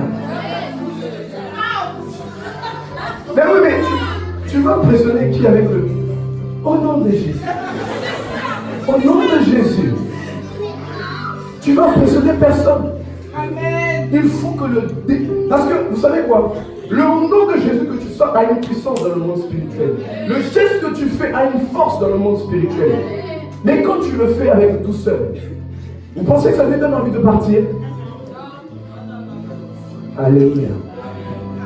Mais oui, mais tu vas impressionner qui avec le... Au nom de Jésus. Au nom de Jésus. Tu vas impressionner personne. Amen. Il faut que le... Parce que, vous savez quoi? Le nom de Jésus que tu sors a une puissance dans le monde spirituel. Le geste que tu fais a une force dans le monde spirituel. Mais quand tu le fais avec douceur, vous pensez que ça lui donne envie de partir? Alléluia.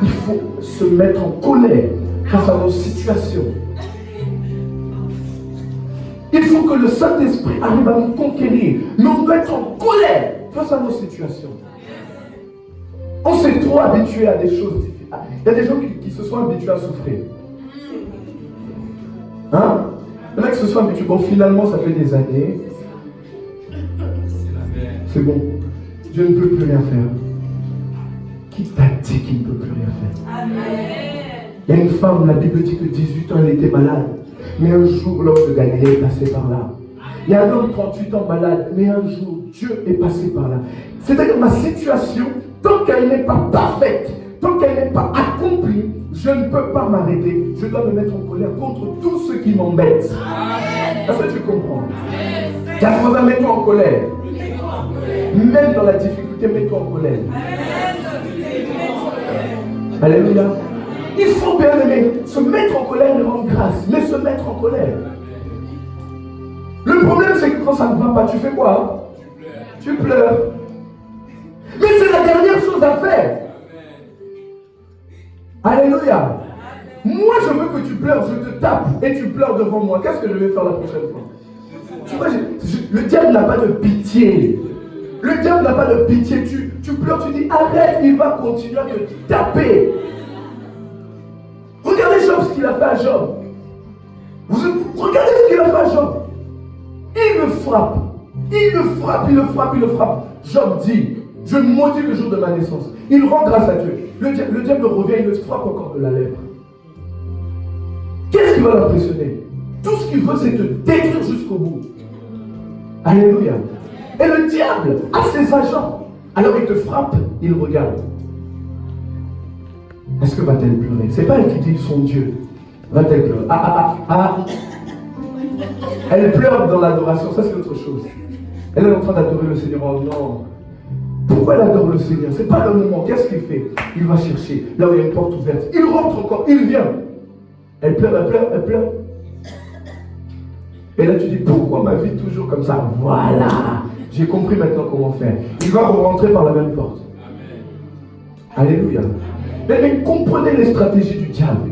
Il faut se mettre en colère face à nos situations. Il faut que le Saint-Esprit arrive à nous conquérir. Mais on doit être en colère face à nos situations. On s'est trop habitué à des choses difficiles. Il y a des gens qui se sont habitués à souffrir. Hein? Il y en a qui se sont habitués. Bon, finalement, ça fait des années. C'est bon. Dieu ne peut plus rien faire. Qui t'a dit qu'il ne peut plus rien faire? Amen. Il y a une femme, la Bible dit que 18 ans, elle était malade. Mais un jour, l'homme de Galilée est passé par là. Il y a un homme 38 ans malade. Mais un jour, Dieu est passé par là. C'est-à-dire ma situation, tant qu'elle n'est pas parfaite, tant qu'elle n'est pas accomplie, je ne peux pas m'arrêter. Je dois me mettre en colère contre tout ce qui m'embête. Est-ce que tu comprends? Car mets-toi en colère. Même dans la difficulté, mets-toi en colère. Alléluia. Il faut bien aimer se mettre en colère et rendre grâce, mais se mettre en colère. Le problème, c'est que quand ça ne va pas, tu fais quoi? tu pleures. Mais c'est la dernière chose à faire. Alléluia. Moi, je veux que tu pleures, je te tape et tu pleures devant moi. Qu'est-ce que je vais faire la prochaine fois? Tu vois, le diable n'a pas de pitié. Le diable n'a pas de pitié. Tu pleures, tu dis arrête, il va continuer à te taper. Regardez Job, ce qu'il a fait à Job. Regardez ce qu'il a fait à Job. Il le frappe. Il le frappe, il le frappe, il le frappe. Job dit, je maudis le jour de ma naissance. Il rend grâce à Dieu. Le diable revient, il le frappe encore de la lèvre. Qu'est-ce qui va l'impressionner? Tout ce qu'il veut, c'est te détruire jusqu'au bout. Alléluia. Et le diable a ses agents. Alors il te frappe, il regarde. Est-ce que va-t-elle pleurer? C'est pas elle qui dit son Dieu. Va-t-elle pleurer? Elle pleure dans l'adoration, ça c'est autre chose. Elle est en train d'adorer le Seigneur. Oh non. Pourquoi elle adore le Seigneur? C'est pas le moment. Qu'est-ce qu'il fait? Il va chercher. Là où il y a une porte ouverte. Il rentre encore, il vient. Elle pleure, elle pleure, elle pleure. Et là tu dis, pourquoi ma vie toujours comme ça? Voilà. J'ai compris maintenant comment faire. Il va rentrer par la même porte. Alléluia. Mais comprenez les stratégies du diable.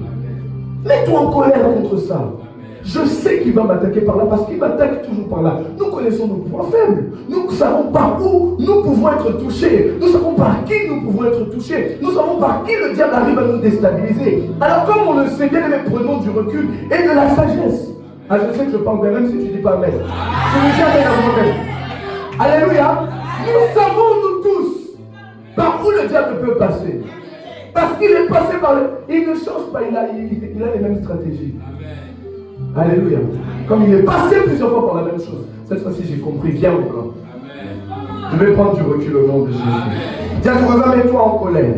Mets-toi en colère contre ça. Je sais qu'il va m'attaquer par là parce qu'il m'attaque toujours par là. Nous connaissons nos points faibles. Nous savons par où nous pouvons être touchés. Nous savons par qui nous pouvons être touchés. Nous savons par qui le diable arrive à nous déstabiliser. Alors comme on le sait bien, prenons du recul et de la sagesse. Ah, je sais que je parle bien même si tu ne dis pas amen. Je ne dis amen à moi-même. Alléluia. Nous savons nous tous par où le diable peut passer. Parce qu'il est passé par le... Il ne change pas, il a les mêmes stratégies. Alléluia. Comme il est passé plusieurs fois par la même chose. Cette fois-ci, j'ai compris. Viens encore. Je vais prendre du recul au nom de Jésus. Dis à ton voisin, mets-toi en colère.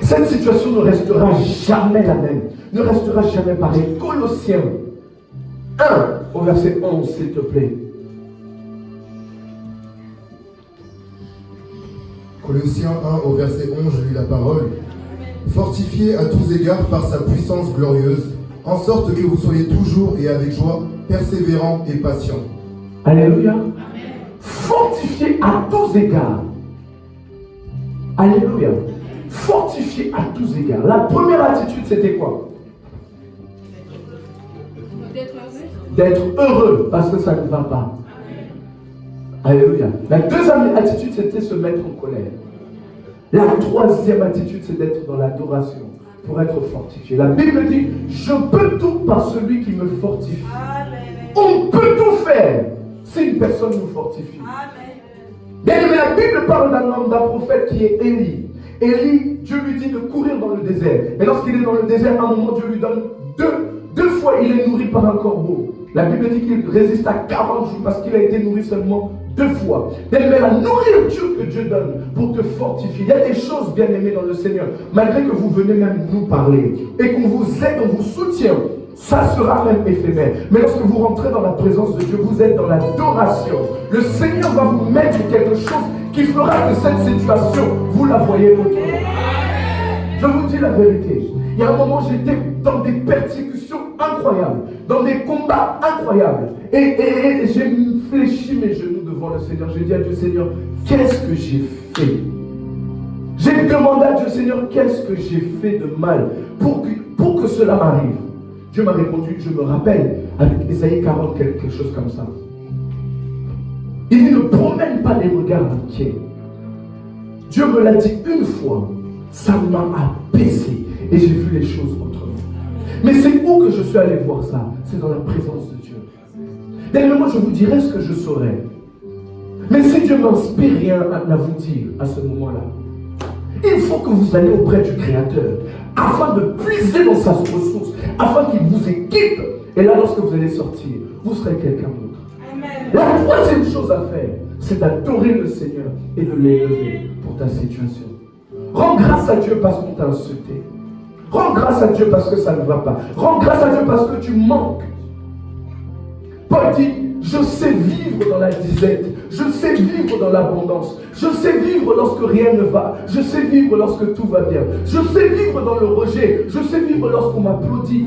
Cette situation ne restera jamais la même. Ne restera jamais pareille. Colossiens 1 au verset 11, s'il te plaît. Colossiens 1 au verset 11, je lis la parole. Fortifiez à tous égards par sa puissance glorieuse, en sorte que vous soyez toujours et avec joie, persévérants et patients. Alléluia. Fortifiez à tous égards. Alléluia. Fortifié à tous égards. La première attitude, c'était quoi? D'être heureux parce que ça ne va pas. Alléluia. La deuxième attitude, c'était se mettre en colère. La troisième attitude, c'est d'être dans l'adoration pour être fortifié. La Bible dit, je peux tout par celui qui me fortifie. On peut tout faire si une personne nous fortifie. Bien aimé, la Bible parle d'un homme, d'un prophète qui est Élie. Élie, Dieu lui dit de courir dans le désert. Et lorsqu'il est dans le désert, à un moment, Dieu lui donne deux fois, il est nourri par un corbeau. La Bible dit qu'il résiste à 40 jours parce qu'il a été nourri seulement 2 fois. Mais la nourriture que Dieu donne pour te fortifier, il y a des choses bien aimées dans le Seigneur. Malgré que vous venez même nous parler et qu'on vous aide, on vous soutient, ça sera même éphémère. Mais lorsque vous rentrez dans la présence de Dieu, vous êtes dans l'adoration. Le Seigneur va vous mettre quelque chose qui fera que cette situation, vous la voyez autrement. Je vous dis la vérité. Il y a un moment, j'étais dans des persécutions incroyables, dans des combats incroyables. Et j'ai fléchi mes genoux devant le Seigneur. J'ai dit à Dieu, Seigneur, qu'est-ce que j'ai fait? J'ai demandé à Dieu, Seigneur, qu'est-ce que j'ai fait de mal pour que cela m'arrive? Dieu m'a répondu, je me rappelle, avec Ésaïe 40, quelque chose comme ça. Il dit, ne promène pas des regards inquiets. Dieu me l'a dit une fois, ça m'a apaisé et j'ai vu les choses autrement. Mais c'est où que je suis allé voir ça? C'est dans la présence de Dieu. D'ailleurs, moi je vous dirai ce que je saurais. Mais si Dieu m'inspire rien à vous dire à ce moment-là, il faut que vous alliez auprès du Créateur afin de puiser dans sa ressource, afin qu'il vous équipe. Et là, lorsque vous allez sortir, vous serez quelqu'un d'autre. La troisième chose à faire, c'est d'adorer le Seigneur et de l'élever pour ta situation. Rends grâce à Dieu parce qu'on t'a insulté. Rends grâce à Dieu parce que ça ne va pas. Rends grâce à Dieu parce que tu manques. Paul dit, je sais vivre dans la disette. Je sais vivre dans l'abondance. Je sais vivre lorsque rien ne va. Je sais vivre lorsque tout va bien. Je sais vivre dans le rejet. Je sais vivre lorsqu'on m'applaudit.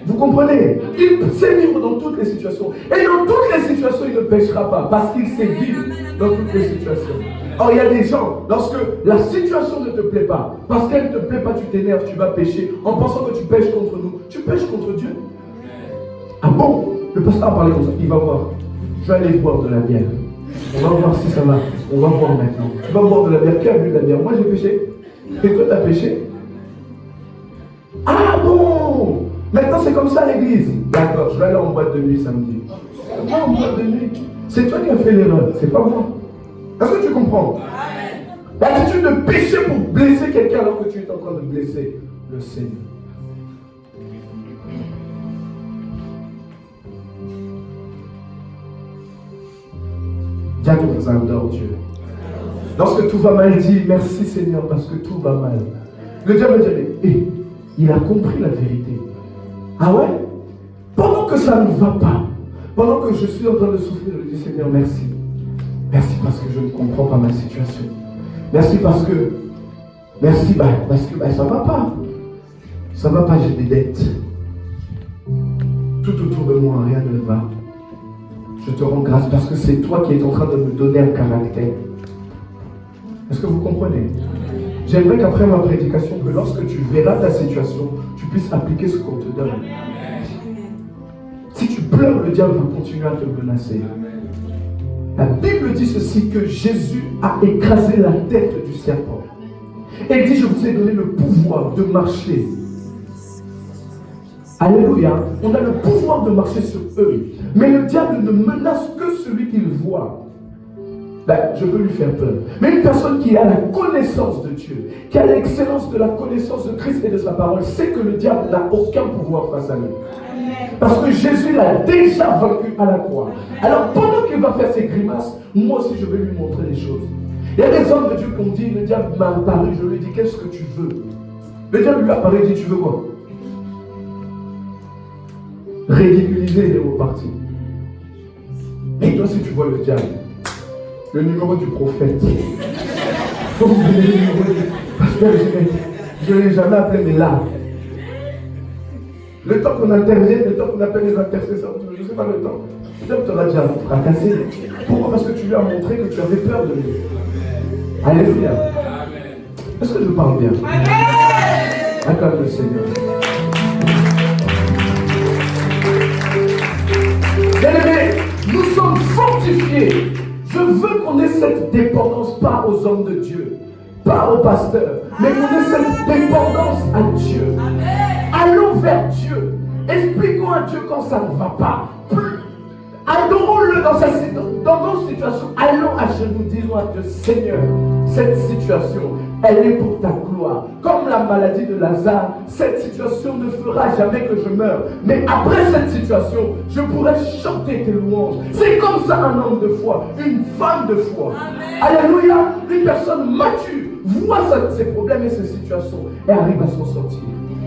Vous comprenez? Il sait vivre dans toutes les situations. Et dans toutes les situations, il ne péchera pas. Parce qu'il sait vivre dans toutes les situations. Or, il y a des gens, lorsque la situation ne te plaît pas, parce qu'elle ne te plaît pas, tu t'énerves, tu vas pécher, en pensant que tu pêches contre nous. Tu pêches contre Dieu. Ah bon? Le pasteur a parlé comme ça. Il va voir. Je vais aller boire de la bière. On va voir si ça va. On va voir maintenant. Tu vas boire de la bière. Qui a bu de la bière? Moi, j'ai péché. Et toi, tu as péché? Ah bon? Maintenant, c'est comme ça à l'église. D'accord, je vais aller en boîte de nuit samedi. Moi, en boîte de nuit. C'est toi qui as fait l'erreur, c'est pas moi. Est-ce que tu comprends? L'attitude de pécher pour blesser quelqu'un alors que tu es en train de blesser le Seigneur. Dis à ton voisin, adore Dieu. Lorsque tout va mal, dis merci Seigneur parce que tout va mal. Le diable va dire, il a compris la vérité. Ah ouais? Pendant que ça ne va pas, pendant que je suis en train de souffrir, je dis Seigneur merci. Merci parce que je ne comprends pas ma situation. Merci parce que ça ne va pas. Ça ne va pas, j'ai des dettes. Tout autour de moi, rien ne va. Je te rends grâce parce que c'est toi qui es en train de me donner un caractère. Est-ce que vous comprenez? J'aimerais qu'après ma prédication, que lorsque tu verras ta situation, tu puisses appliquer ce qu'on te donne. Si tu pleures, le diable va continuer à te menacer. La Bible dit ceci, que Jésus a écrasé la tête du serpent. Et il dit, je vous ai donné le pouvoir de marcher. Alléluia. On a le pouvoir de marcher sur eux. Mais le diable ne menace que celui qu'il voit. Je peux lui faire peur. Mais une personne qui a la connaissance de Dieu, qui a l'excellence de la connaissance de Christ et de sa parole, sait que le diable n'a aucun pouvoir face à lui. Parce que Jésus l'a déjà vaincu à la croix. Alors pendant qu'il va faire ses grimaces, moi aussi je vais lui montrer les choses. Il y a des hommes de Dieu qui ont dit, le diable m'a apparu, je lui ai dit, qu'est-ce que tu veux? Le diable lui apparaît et dit, tu veux quoi? Ridiculiser, il est reparti. Et toi si tu vois le diable, le numéro du prophète. Parce que je ne l'ai jamais appelé, mais là. Le temps qu'on intervienne, le temps qu'on appelle les intercesseurs, je ne sais pas le temps. Peut-être que tu auras déjà fracassé. Pourquoi? Parce que tu lui as montré que tu avais peur de lui. Alléluia. Est-ce que je parle bien? Acclame le Seigneur. Bien-aimés, nous sommes fortifiés. Je veux qu'on ait cette dépendance, pas aux hommes de Dieu, pas aux pasteurs, mais qu'on ait cette dépendance à Dieu. Allons vers Dieu. Expliquons à Dieu quand ça ne va pas. Adorons-le dans nos situations. Allons à genoux, disons à Dieu, Seigneur, cette situation, elle est pour ta gloire. Comme la maladie de Lazare, cette situation ne fera jamais que je meure. Mais après cette situation, je pourrai chanter tes louanges. C'est comme ça un homme de foi, une femme de foi. Amen. Alléluia. Une personne mature voit ses problèmes et ses situations et arrive à s'en sortir.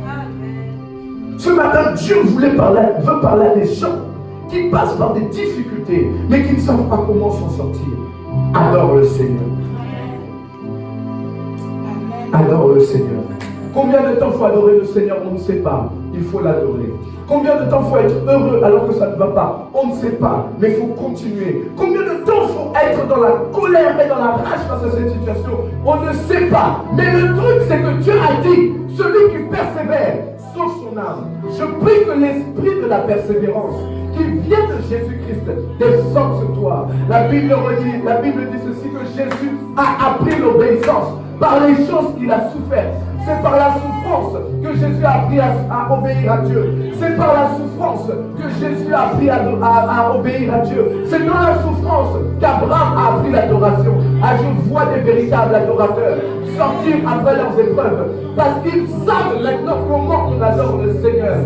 Amen. Ce matin, Dieu veut parler à des gens qui passent par des difficultés, mais qui ne savent pas comment s'en sortir. Adore le Seigneur. Adore le Seigneur. Combien de temps faut adorer le Seigneur? On ne sait pas. Il faut l'adorer. Combien de temps faut être heureux alors que ça ne va pas? On ne sait pas, mais il faut continuer. Combien de temps faut être dans la colère et dans la rage face à cette situation? On ne sait pas. Mais le truc, c'est que Dieu a dit, celui qui persévère sauve son âme. Je prie que l'esprit de la persévérance qui vient de Jésus-Christ descende sur toi. La Bible dit ceci, que Jésus a appris l'obéissance par les choses qu'il a souffert. C'est par la souffrance que Jésus a appris à obéir à Dieu. C'est par la souffrance que Jésus a appris à obéir à Dieu. C'est dans la souffrance qu'Abraham a appris l'adoration. Ah, je vois des véritables adorateurs sortir après leurs épreuves. Parce qu'ils savent maintenant comment on adore le Seigneur.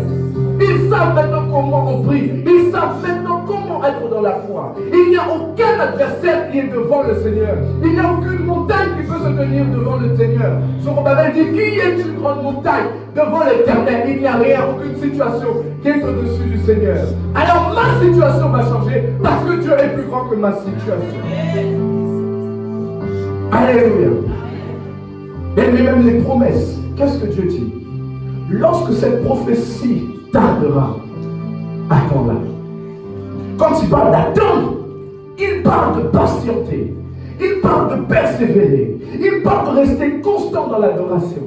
Ils savent maintenant comment on prie. Ils savent maintenant comment être dans la foi. Il n'y a aucun adversaire qui est devant le Seigneur. Il n'y a aucune montagne qui peut se tenir devant le Seigneur. Zorobabel dit, qui est une grande montagne devant l'Éternel? Il n'y a rien, aucune situation qui est au-dessus du Seigneur. Alors ma situation va changer parce que Dieu est plus grand que ma situation. Alléluia. Mais même les promesses, qu'est-ce que Dieu dit? Lorsque cette prophétie tardera, attends-la. Quand il parle d'attendre, il parle de patienter. Il parle de persévérer. Il parle de rester constant dans l'adoration.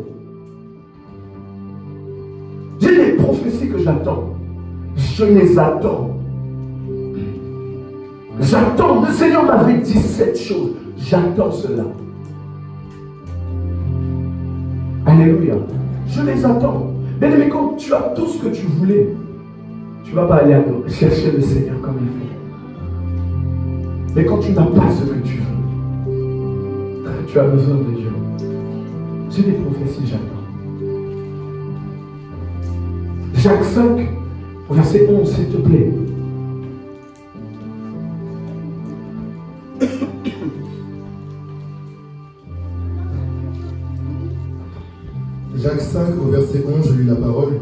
J'ai des prophéties que j'attends. Je les attends. J'attends. Le Seigneur m'avait dit cette chose. J'attends cela. Alléluia. Je les attends. Bien aimé, quand tu as tout ce que tu voulais, tu ne vas pas aller chercher le Seigneur comme il faut. Mais quand tu n'as pas ce que tu veux, tu as besoin de Dieu. J'ai des prophéties, j'attends. Jacques 5, verset 11, s'il te plaît. Jacques 5, au verset 11, je lis la parole.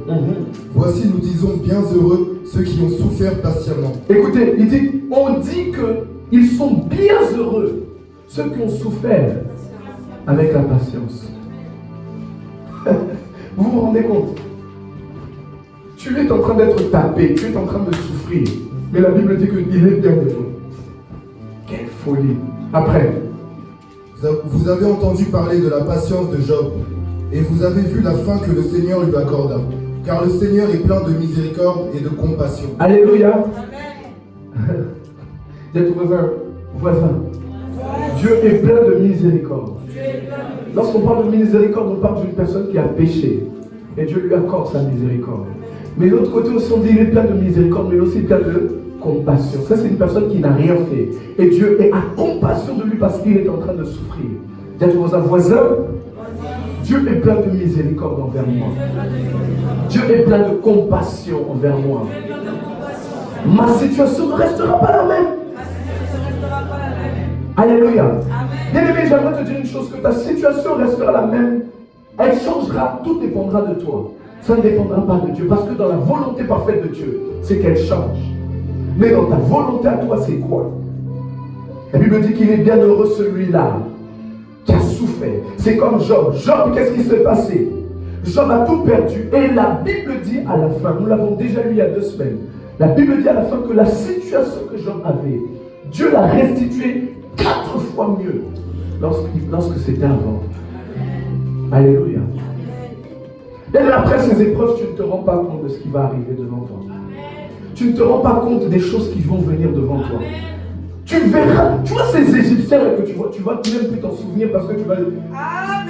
Voici, nous disons bien heureux ceux qui ont souffert patiemment. Écoutez, on dit qu'ils sont bien heureux, ceux qui ont souffert avec la patience. Vous vous rendez compte? Tu es en train d'être tapé, tu es en train de souffrir. Mais la Bible dit qu'il est bien heureux. Quelle folie. Après. Vous avez entendu parler de la patience de Job, et vous avez vu la fin que le Seigneur lui accorda. Car le Seigneur est plein de miséricorde et de compassion. Alléluia. Dis à ton voisin, Dieu est plein de miséricorde. Lorsqu'on parle de miséricorde, on parle d'une personne qui a péché. Et Dieu lui accorde sa miséricorde. Mais l'autre côté aussi, on dit qu'il est plein de miséricorde, mais aussi plein de compassion. Ça, c'est une personne qui n'a rien fait. Et Dieu est à compassion de lui parce qu'il est en train de souffrir. Dis à ton voisin, Dieu est plein de miséricorde envers moi. Dieu est plein de compassion envers moi. Ma situation ne restera pas la même. Alléluia. Bien-aimé, j'aimerais te dire une chose, que ta situation restera la même. Elle changera, tout dépendra de toi. Ça ne dépendra pas de Dieu, parce que dans la volonté parfaite de Dieu, c'est qu'elle change. Mais dans ta volonté à toi, c'est quoi? La Bible dit qu'il est bien heureux celui-là qui a souffert. C'est comme Job. Job, qu'est-ce qui s'est passé? Job a tout perdu. Et la Bible dit à la fin, nous l'avons déjà lu il y a 2 semaines, la Bible dit à la fin que la situation que Job avait, Dieu l'a restituée 4 fois mieux lorsque c'était avant. Alléluia. Et après ces épreuves, tu ne te rends pas compte de ce qui va arriver devant toi. Tu ne te rends pas compte des choses qui vont venir devant toi. Tu verras, tu vois ces Égyptiens que tu vois même plus t'en souvenir parce que tu vas dire,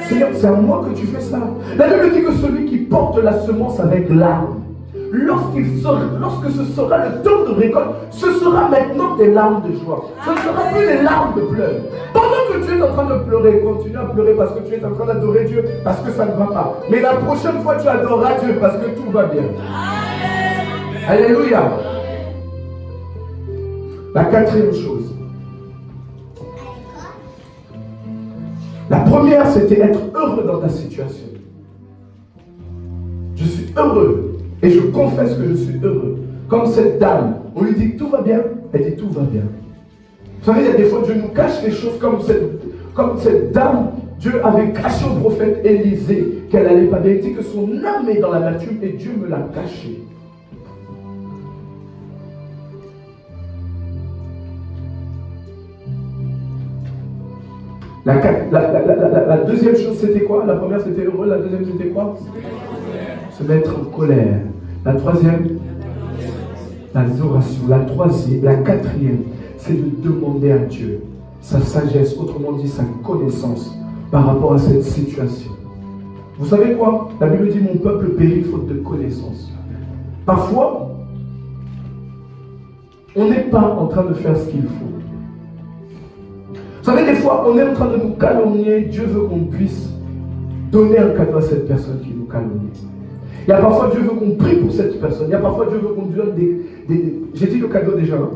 Seigneur, c'est à moi que tu fais ça. La Bible dit que celui qui porte la semence avec larmes, lorsque ce sera le temps de récolte, ce sera maintenant des larmes de joie. Ce ne sera plus des larmes de pleurs. Pendant que tu es en train de pleurer, continue à pleurer parce que tu es en train d'adorer Dieu, parce que ça ne va pas. Mais la prochaine fois, tu adoreras Dieu parce que tout va bien. Alléluia. La 4e chose. La première, c'était être heureux dans ta situation. Je suis heureux. Et je confesse que je suis heureux. Comme cette dame, on lui dit tout va bien, elle dit tout va bien. Vous savez, il y a des fois Dieu nous cache les choses comme cette dame. Dieu avait caché au prophète Élisée qu'elle n'allait pas bien. Il dit que son âme est dans l'amertume et Dieu me l'a caché. La deuxième chose, c'était quoi? La première, c'était heureux. La deuxième, c'était quoi? Se mettre en colère. La troisième, l'adoration. La quatrième, c'est de demander à Dieu sa sagesse, autrement dit sa connaissance par rapport à cette situation. Vous savez quoi? La Bible dit mon peuple périt faute de connaissance. Parfois, on n'est pas en train de faire ce qu'il faut. Vous savez, des fois, on est en train de nous calomnier. Dieu veut qu'on puisse donner un cadeau à cette personne qui nous calomnie. Il y a parfois Dieu veut qu'on prie pour cette personne. Il y a parfois Dieu veut qu'on donne des... J'ai dit le cadeau déjà. Hein?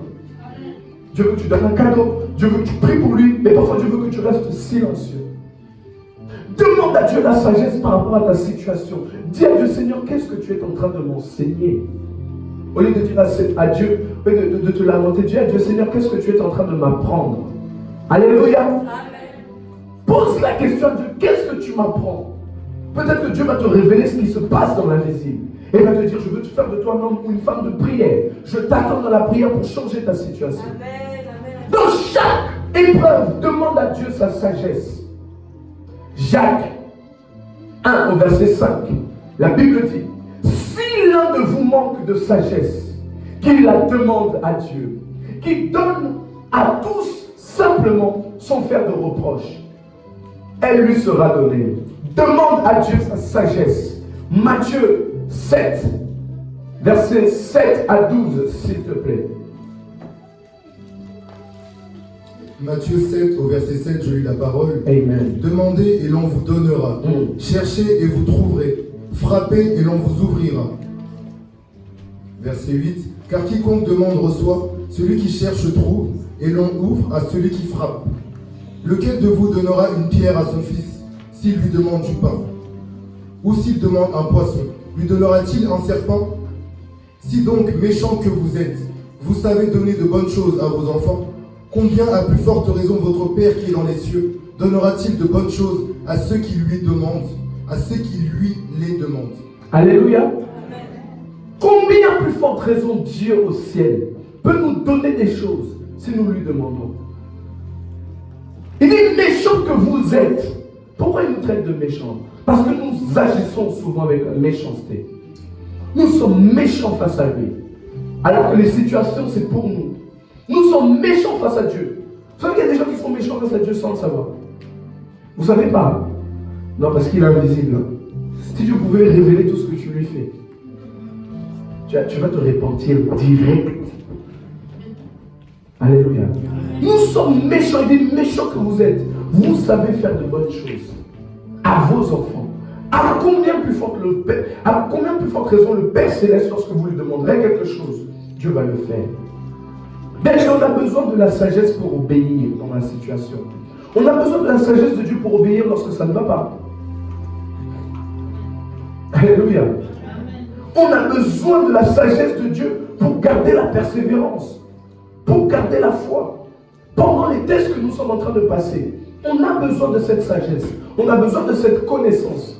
Dieu veut que tu donnes un cadeau. Dieu veut que tu pries pour lui. Mais parfois Dieu veut que tu restes silencieux. Demande à Dieu la sagesse par rapport à ta situation. Dis à Dieu, Seigneur, qu'est-ce que tu es en train de m'enseigner? Au lieu de dire à Dieu, de te lamenter, dis à Dieu, Seigneur, qu'est-ce que tu es en train de m'apprendre? Alléluia. Amen. Pose la question à Dieu, qu'est-ce que tu m'apprends? Peut-être que Dieu va te révéler ce qui se passe dans l'invisible. Et il va te dire, je veux te faire de toi un homme ou une femme de prière. Je t'attends dans la prière pour changer ta situation. Dans chaque épreuve, demande à Dieu sa sagesse. Jacques 1 au verset 5, la Bible dit, si l'un de vous manque de sagesse, qu'il la demande à Dieu, qui donne à tous simplement sans faire de reproche, elle lui sera donnée. Demande à Dieu sa sagesse. Matthieu 7, versets 7 à 12, s'il te plaît. Matthieu 7, au verset 7, je lis la parole. Amen. Demandez et l'on vous donnera. Cherchez et vous trouverez. Frappez et l'on vous ouvrira. Verset 8. Car quiconque demande reçoit, celui qui cherche trouve, et l'on ouvre à celui qui frappe. Lequel de vous donnera une pierre à son fils, s'il lui demande du pain? Ou s'il demande un poisson, lui donnera-t-il un serpent? Si donc, méchants que vous êtes, vous savez donner de bonnes choses à vos enfants, combien à plus forte raison votre Père qui est dans les cieux donnera-t-il de bonnes choses à ceux qui lui demandent, à ceux qui lui les demandent? Alléluia. Combien plus forte raison Dieu au ciel peut nous donner des choses si nous lui demandons? Il dit méchants que vous êtes. Pourquoi il nous traite de méchants? Parce que nous agissons souvent avec méchanceté. Nous sommes méchants face à lui. Alors que les situations, c'est pour nous. Nous sommes méchants face à Dieu. Vous savez qu'il y a des gens qui sont méchants face à Dieu sans le savoir. Vous ne savez pas? Non, parce qu'il est invisible. Si Dieu pouvait révéler tout ce que tu lui fais, tu vas te repentir direct. Alléluia. Nous sommes méchants. Il dit méchants que vous êtes. Vous savez faire de bonnes choses à vos enfants. À combien plus forte raison le Père Céleste, lorsque vous lui demanderez quelque chose, Dieu va le faire. Mais on a besoin de la sagesse pour obéir dans la situation. On a besoin de la sagesse de Dieu pour obéir lorsque ça ne va pas. Alléluia. On a besoin de la sagesse de Dieu pour garder la persévérance, pour garder la foi. Pendant les tests que nous sommes en train de passer, on a besoin de cette sagesse, on a besoin de cette connaissance.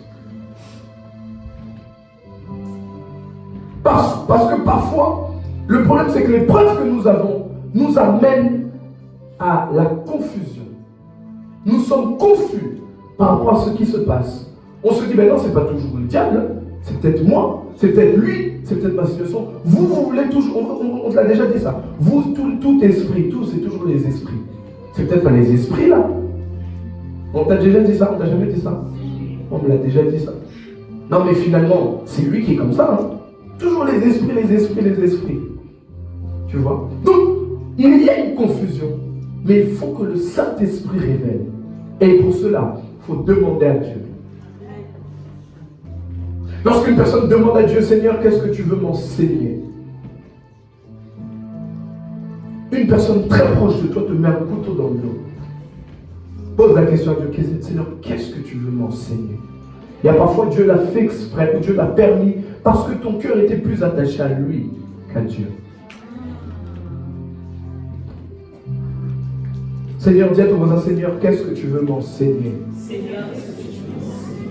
Parce que parfois, le problème c'est que les preuves que nous avons nous amènent à la confusion. Nous sommes confus par rapport à ce qui se passe. On se dit, ben non, c'est pas toujours le diable, c'est peut-être moi, c'est peut-être lui, c'est peut-être ma situation. Vous voulez toujours, on te l'a déjà dit ça, vous, tout esprit, tout, c'est toujours les esprits. C'est peut-être pas les esprits là. On t'a déjà dit ça, on t'a jamais dit ça. On me l'a déjà dit ça. Non mais finalement, c'est lui qui est comme ça. Hein. Toujours les esprits, les esprits, les esprits. Tu vois? Donc, il y a une confusion. Mais il faut que le Saint-Esprit révèle. Et pour cela, il faut demander à Dieu. Lorsqu'une personne demande à Dieu, Seigneur, qu'est-ce que tu veux m'enseigner? Une personne très proche de toi te met un couteau dans le dos. Pose la question à Dieu, Seigneur, qu'est-ce que tu veux m'enseigner? Il y a parfois Dieu l'a fait exprès, Dieu l'a permis, parce que ton cœur était plus attaché à lui qu'à Dieu. Seigneur, dis à ton voisin, Seigneur, qu'est-ce que tu veux m'enseigner? Seigneur, qu'est-ce que tu veux m'enseigner?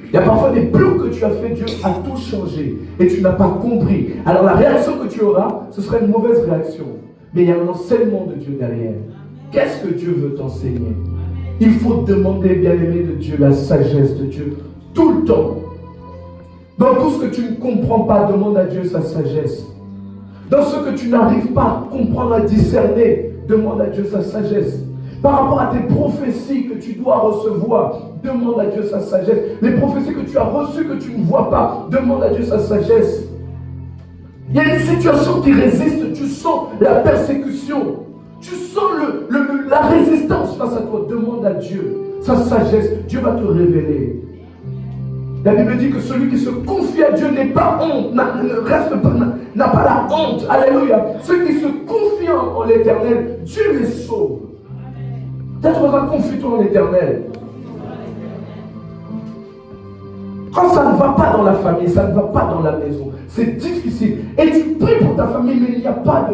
Il y a parfois des plans que tu as fait, Dieu a tout changé et tu n'as pas compris. Alors la réaction que tu auras, ce sera une mauvaise réaction. Mais il y a un enseignement de Dieu derrière. Qu'est-ce que Dieu veut t'enseigner? Il faut demander, bien-aimé de Dieu, la sagesse de Dieu tout le temps. Dans tout ce que tu ne comprends pas, demande à Dieu sa sagesse. Dans ce que tu n'arrives pas à comprendre, à discerner, demande à Dieu sa sagesse. Par rapport à tes prophéties que tu dois recevoir, demande à Dieu sa sagesse. Les prophéties que tu as reçues que tu ne vois pas, demande à Dieu sa sagesse. Il y a une situation qui résiste, tu sens la persécution, tu sens la résistance face à toi. Demande à Dieu sa sagesse, Dieu va te révéler. La Bible dit que celui qui se confie à Dieu n'est pas honte, n'a pas la honte. Alléluia. Ceux qui se confient en l'éternel, Dieu les sauve. Peut-être on va confie-toi en l'éternel. Quand ça ne va pas dans la famille, ça ne va pas dans la maison, c'est difficile. Et tu pries pour ta famille, mais il n'y a pas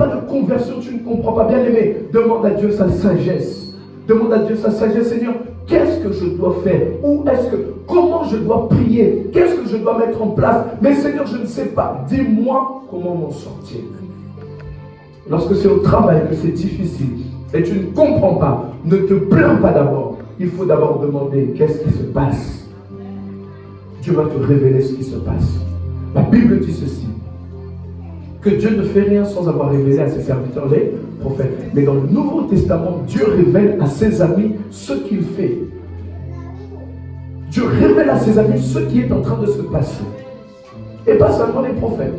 de conversion, tu ne comprends pas. Bien aimé, demande à Dieu sa sagesse. Demande à Dieu sa sagesse, Seigneur, qu'est-ce que je dois faire? Comment je dois prier? Qu'est-ce que je dois mettre en place? Mais Seigneur, je ne sais pas. Dis-moi comment m'en sortir. Lorsque c'est au travail que c'est difficile et tu ne comprends pas, ne te plains pas d'abord. Il faut d'abord demander qu'est-ce qui se passe. Dieu va te révéler ce qui se passe. La Bible dit ceci, que Dieu ne fait rien sans avoir révélé à ses serviteurs les prophètes. Mais dans le Nouveau Testament, Dieu révèle à ses amis ce qu'il fait. Dieu révèle à ses amis ce qui est en train de se passer. Et pas seulement les prophètes.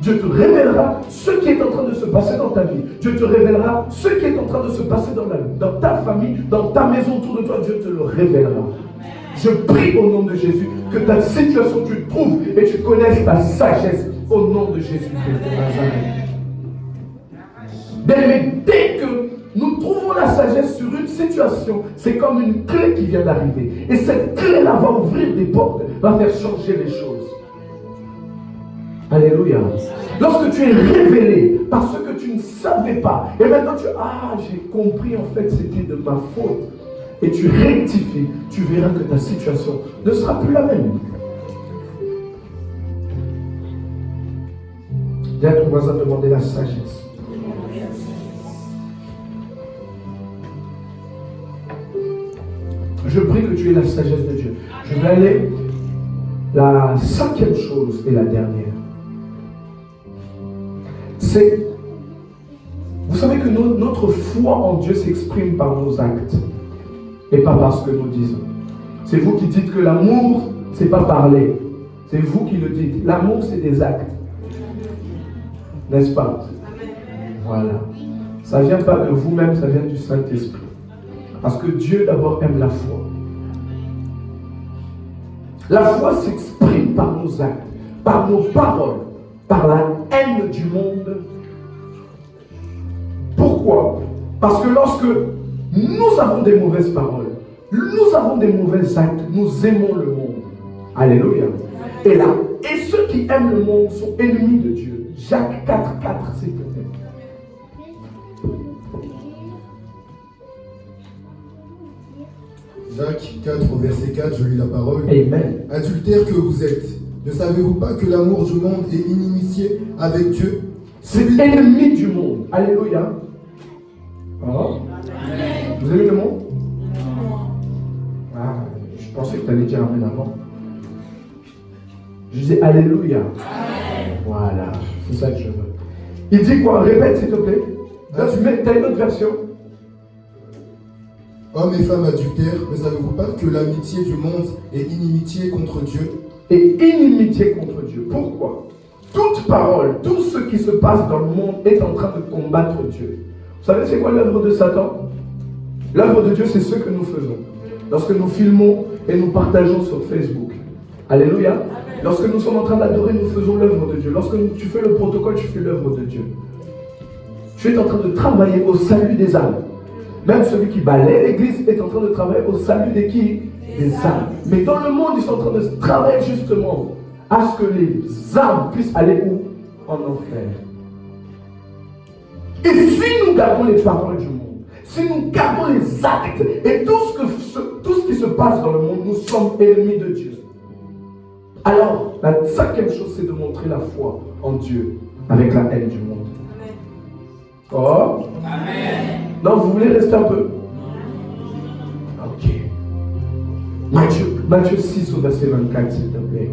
Dieu te révélera ce qui est en train de se passer dans ta vie. Dieu te révélera ce qui est en train de se passer dans ta famille, dans ta maison autour de toi. Dieu te le révélera. Je prie au nom de Jésus que ta situation, tu trouves et tu connaisses ta sagesse au nom de Jésus-Christ de Nazareth. Mais dès que nous trouvons la sagesse sur une situation, c'est comme une clé qui vient d'arriver. Et cette clé-là va ouvrir des portes, va faire changer les choses. Alléluia. Lorsque tu es révélé par ce que tu ne savais pas, et maintenant j'ai compris, en fait c'était de ma faute, et tu rectifies, tu verras que ta situation ne sera plus la même. Viens à ton voisin demander la sagesse. Je prie que tu aies la sagesse de Dieu. Je vais aller, la 5e chose et la dernière. C'est, vous savez que notre foi en Dieu s'exprime par nos actes et pas par ce que nous disons. C'est vous qui dites que l'amour, c'est pas parler. C'est vous qui le dites. L'amour, c'est des actes. N'est-ce pas? Voilà. Ça ne vient pas de vous-même, ça vient du Saint-Esprit. Parce que Dieu d'abord aime la foi. La foi s'exprime par nos actes, par nos paroles, par la haine du monde. Pourquoi? Parce que lorsque nous avons des mauvaises paroles, nous avons des mauvais actes, nous aimons le monde. Alléluia. Et là, et ceux qui aiment le monde sont ennemis de Dieu. Jacques 4,4, s'il te plaît. Jacques 4, verset 4, je lis la parole. Amen. Adultères que vous êtes, ne savez-vous pas que l'amour du monde est inimitié avec Dieu? C'est ennemi du monde. Alléluia. Ah. Vous aimez le monde? Ah, je pensais que tu allais dire amen avant. Je dis Alléluia. Amen. Voilà, c'est ça que je veux. Il dit quoi? Répète s'il te plaît. Là, tu mets, t'as une autre version. Hommes et femmes adultères, ne savez-vous pas que l'amitié du monde est inimitié contre Dieu? Et inimitié contre Dieu. Pourquoi? Toute parole, tout ce qui se passe dans le monde est en train de combattre Dieu. Vous savez c'est quoi l'œuvre de Satan? L'œuvre de Dieu, c'est ce que nous faisons. Lorsque nous filmons et nous partageons sur Facebook. Alléluia. Lorsque nous sommes en train d'adorer, nous faisons l'œuvre de Dieu. Lorsque tu fais le protocole, tu fais l'œuvre de Dieu. Tu es en train de travailler au salut des âmes. Même celui qui balaie l'église est en train de travailler au salut des qui? Des âmes. Mais dans le monde, ils sont en train de travailler justement à ce que les âmes puissent aller où? En enfer. Et si nous gardons les paroles du monde, si nous gardons les actes et tout ce qui se passe dans le monde, nous sommes ennemis de Dieu. Alors, la 5e chose, c'est de montrer la foi en Dieu avec la haine du monde. Oh. Amen. Non, vous voulez rester un peu? Ok. Matthieu 6 au verset 24, s'il te plaît.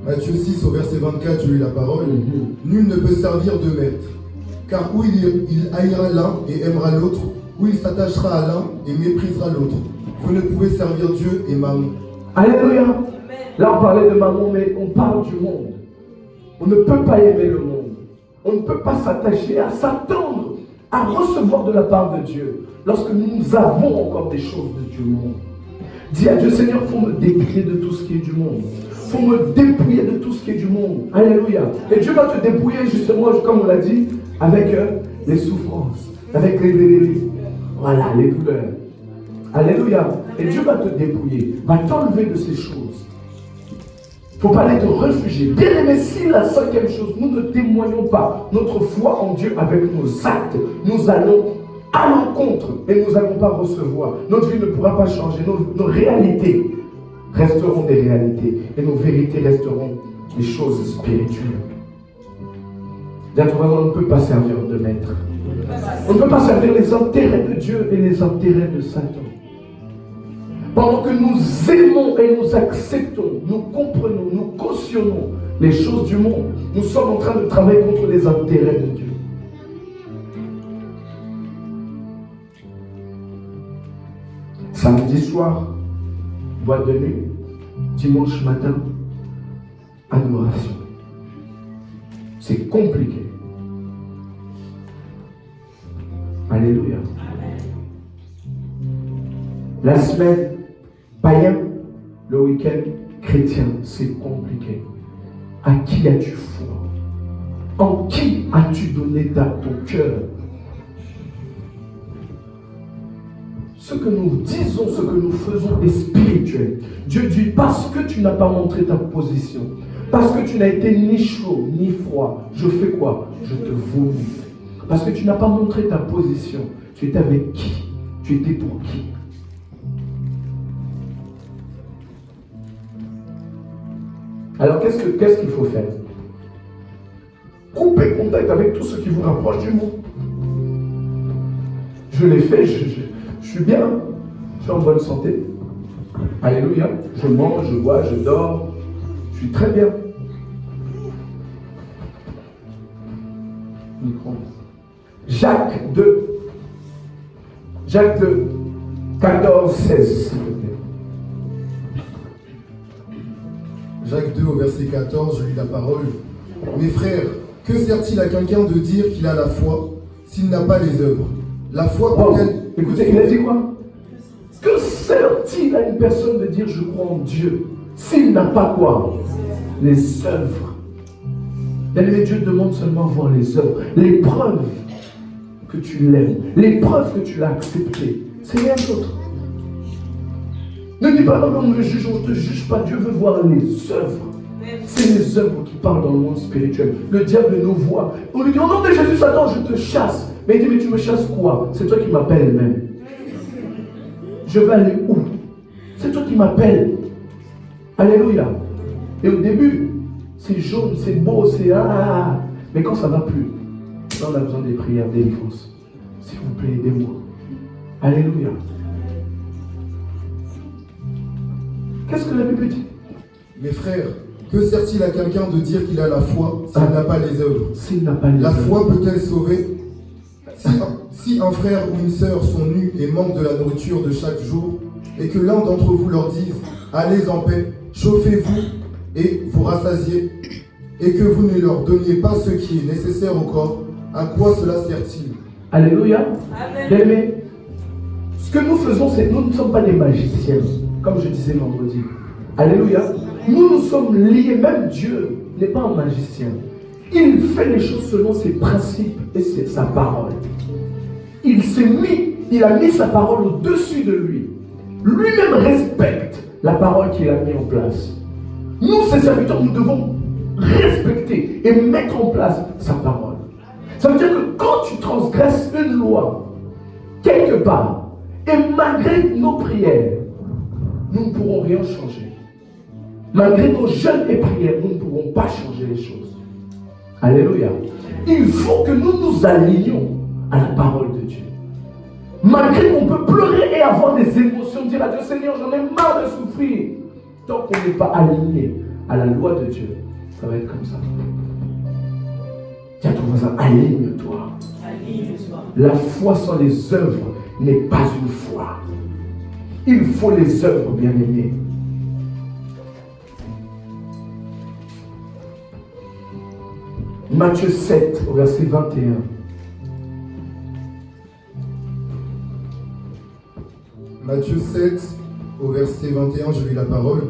Matthieu 6 au verset 24, je lis la parole. Nul ne peut servir de maître, car ou il haïra l'un et aimera l'autre, ou il s'attachera à l'un et méprisera l'autre. Vous ne pouvez servir Dieu et mammon. Alléluia. Là, on parlait de mammon, mais on parle du monde. On ne peut pas aimer le monde. On ne peut pas s'attacher à s'attendre à recevoir de la part de Dieu lorsque nous avons encore des choses du monde. Dis à Dieu, Seigneur, il faut me dépouiller de tout ce qui est du monde. Il faut me dépouiller de tout ce qui est du monde. Alléluia. Et Dieu va te dépouiller justement, comme on l'a dit, avec les souffrances, avec les douleurs. Alléluia. Et Dieu va te dépouiller, va t'enlever de ces choses. Il ne faut pas aller te réfugier. Bien aimé, si la 5e chose, nous ne témoignons pas notre foi en Dieu avec nos actes, nous allons à l'encontre et nous n'allons pas recevoir. Notre vie ne pourra pas changer. Nos réalités resteront des réalités et nos vérités resteront des choses spirituelles. D'accord, on ne peut pas servir de maître. On ne peut pas servir les intérêts de Dieu et les intérêts de Satan. Pendant que nous aimons et nous acceptons, nous comprenons, nous cautionnons les choses du monde, nous sommes en train de travailler contre les intérêts de Dieu. Samedi soir, boîte de nuit, dimanche matin, adoration. C'est compliqué. Alléluia. La semaine, païen, le week-end, chrétien, c'est compliqué. À qui as-tu foi? En qui as-tu donné ton cœur? Ce que nous disons, ce que nous faisons est spirituel. Dieu dit, parce que tu n'as pas montré ta position, parce que tu n'as été ni chaud, ni froid, je fais quoi? Je te vomis. Parce que tu n'as pas montré ta position. Tu étais avec qui? Tu étais pour qui? Alors qu'est-ce qu'il faut faire? Couper contact avec tout ce qui vous rapproche du monde. Je l'ai fait, je suis bien, je suis en bonne santé. Alléluia. Je mange, je bois, je dors, je suis très bien. Jacques 2, 14, 16, s'il te plaît. Jacques 2 au verset 14, je lis la parole. Mes frères, que sert-il à quelqu'un de dire qu'il a la foi s'il n'a pas les œuvres? La foi peut-elle... Écoutez, il a dit quoi? Que sert-il à une personne de dire je crois en Dieu s'il n'a pas quoi? Les œuvres. Bien-aimé, Dieu demande seulement voir les œuvres, les preuves que tu l'aimes, les preuves que tu l'as accepté. C'est rien d'autre. Ne dis pas non, on ne te juge pas. Dieu veut voir les œuvres. C'est les œuvres qui parlent dans le monde spirituel. Le diable nous voit. On lui dit au nom de Jésus, Satan, je te chasse. Mais il dit, mais tu me chasses quoi? C'est toi qui m'appelles même. Je vais aller où? C'est toi qui m'appelles. Alléluia. Et au début, c'est jaune, c'est beau, c'est ah. Mais quand ça ne va plus, là on a besoin des prières, des délivrance. S'il vous plaît, aidez-moi. Alléluia. Qu'est-ce que la Bible dit? Mes frères, que sert-il à quelqu'un de dire qu'il a la foi s'il n'a pas les œuvres? S'il n'a pas les La œuvres. foi peut-elle sauver? Si un frère ou une sœur sont nus et manquent de la nourriture de chaque jour, et que l'un d'entre vous leur dise « Allez en paix, chauffez-vous et vous rassasiez », et que vous ne leur donniez pas ce qui est nécessaire au corps, à quoi cela sert-il? Alléluia. Amen. Mais ce que nous faisons, c'est que nous ne sommes pas des magiciens, comme je disais vendredi. Alléluia. Nous sommes liés, même Dieu n'est pas un magicien. Il fait les choses selon ses principes et sa parole. Il a mis sa parole au-dessus de lui. Lui-même respecte la parole qu'il a mis en place. Nous, ses serviteurs, nous devons respecter et mettre en place sa parole. Ça veut dire que quand tu transgresses une loi, quelque part, et malgré nos prières, nous ne pourrons rien changer. Malgré nos jeûnes et prières, nous ne pourrons pas changer les choses. Alléluia. Il faut que nous nous alignions à la parole de Dieu. Malgré qu'on peut pleurer et avoir des émotions, dire à Dieu, Seigneur, j'en ai marre de souffrir. Tant qu'on n'est pas aligné à la loi de Dieu, ça va être comme ça. Dis à ton voisin, aligne-toi. Aligne-toi. La foi sans les œuvres n'est pas une foi. Il faut les œuvres, bien-aimés. Matthieu 7, au verset 21. Matthieu 7, au verset 21, je lis la parole.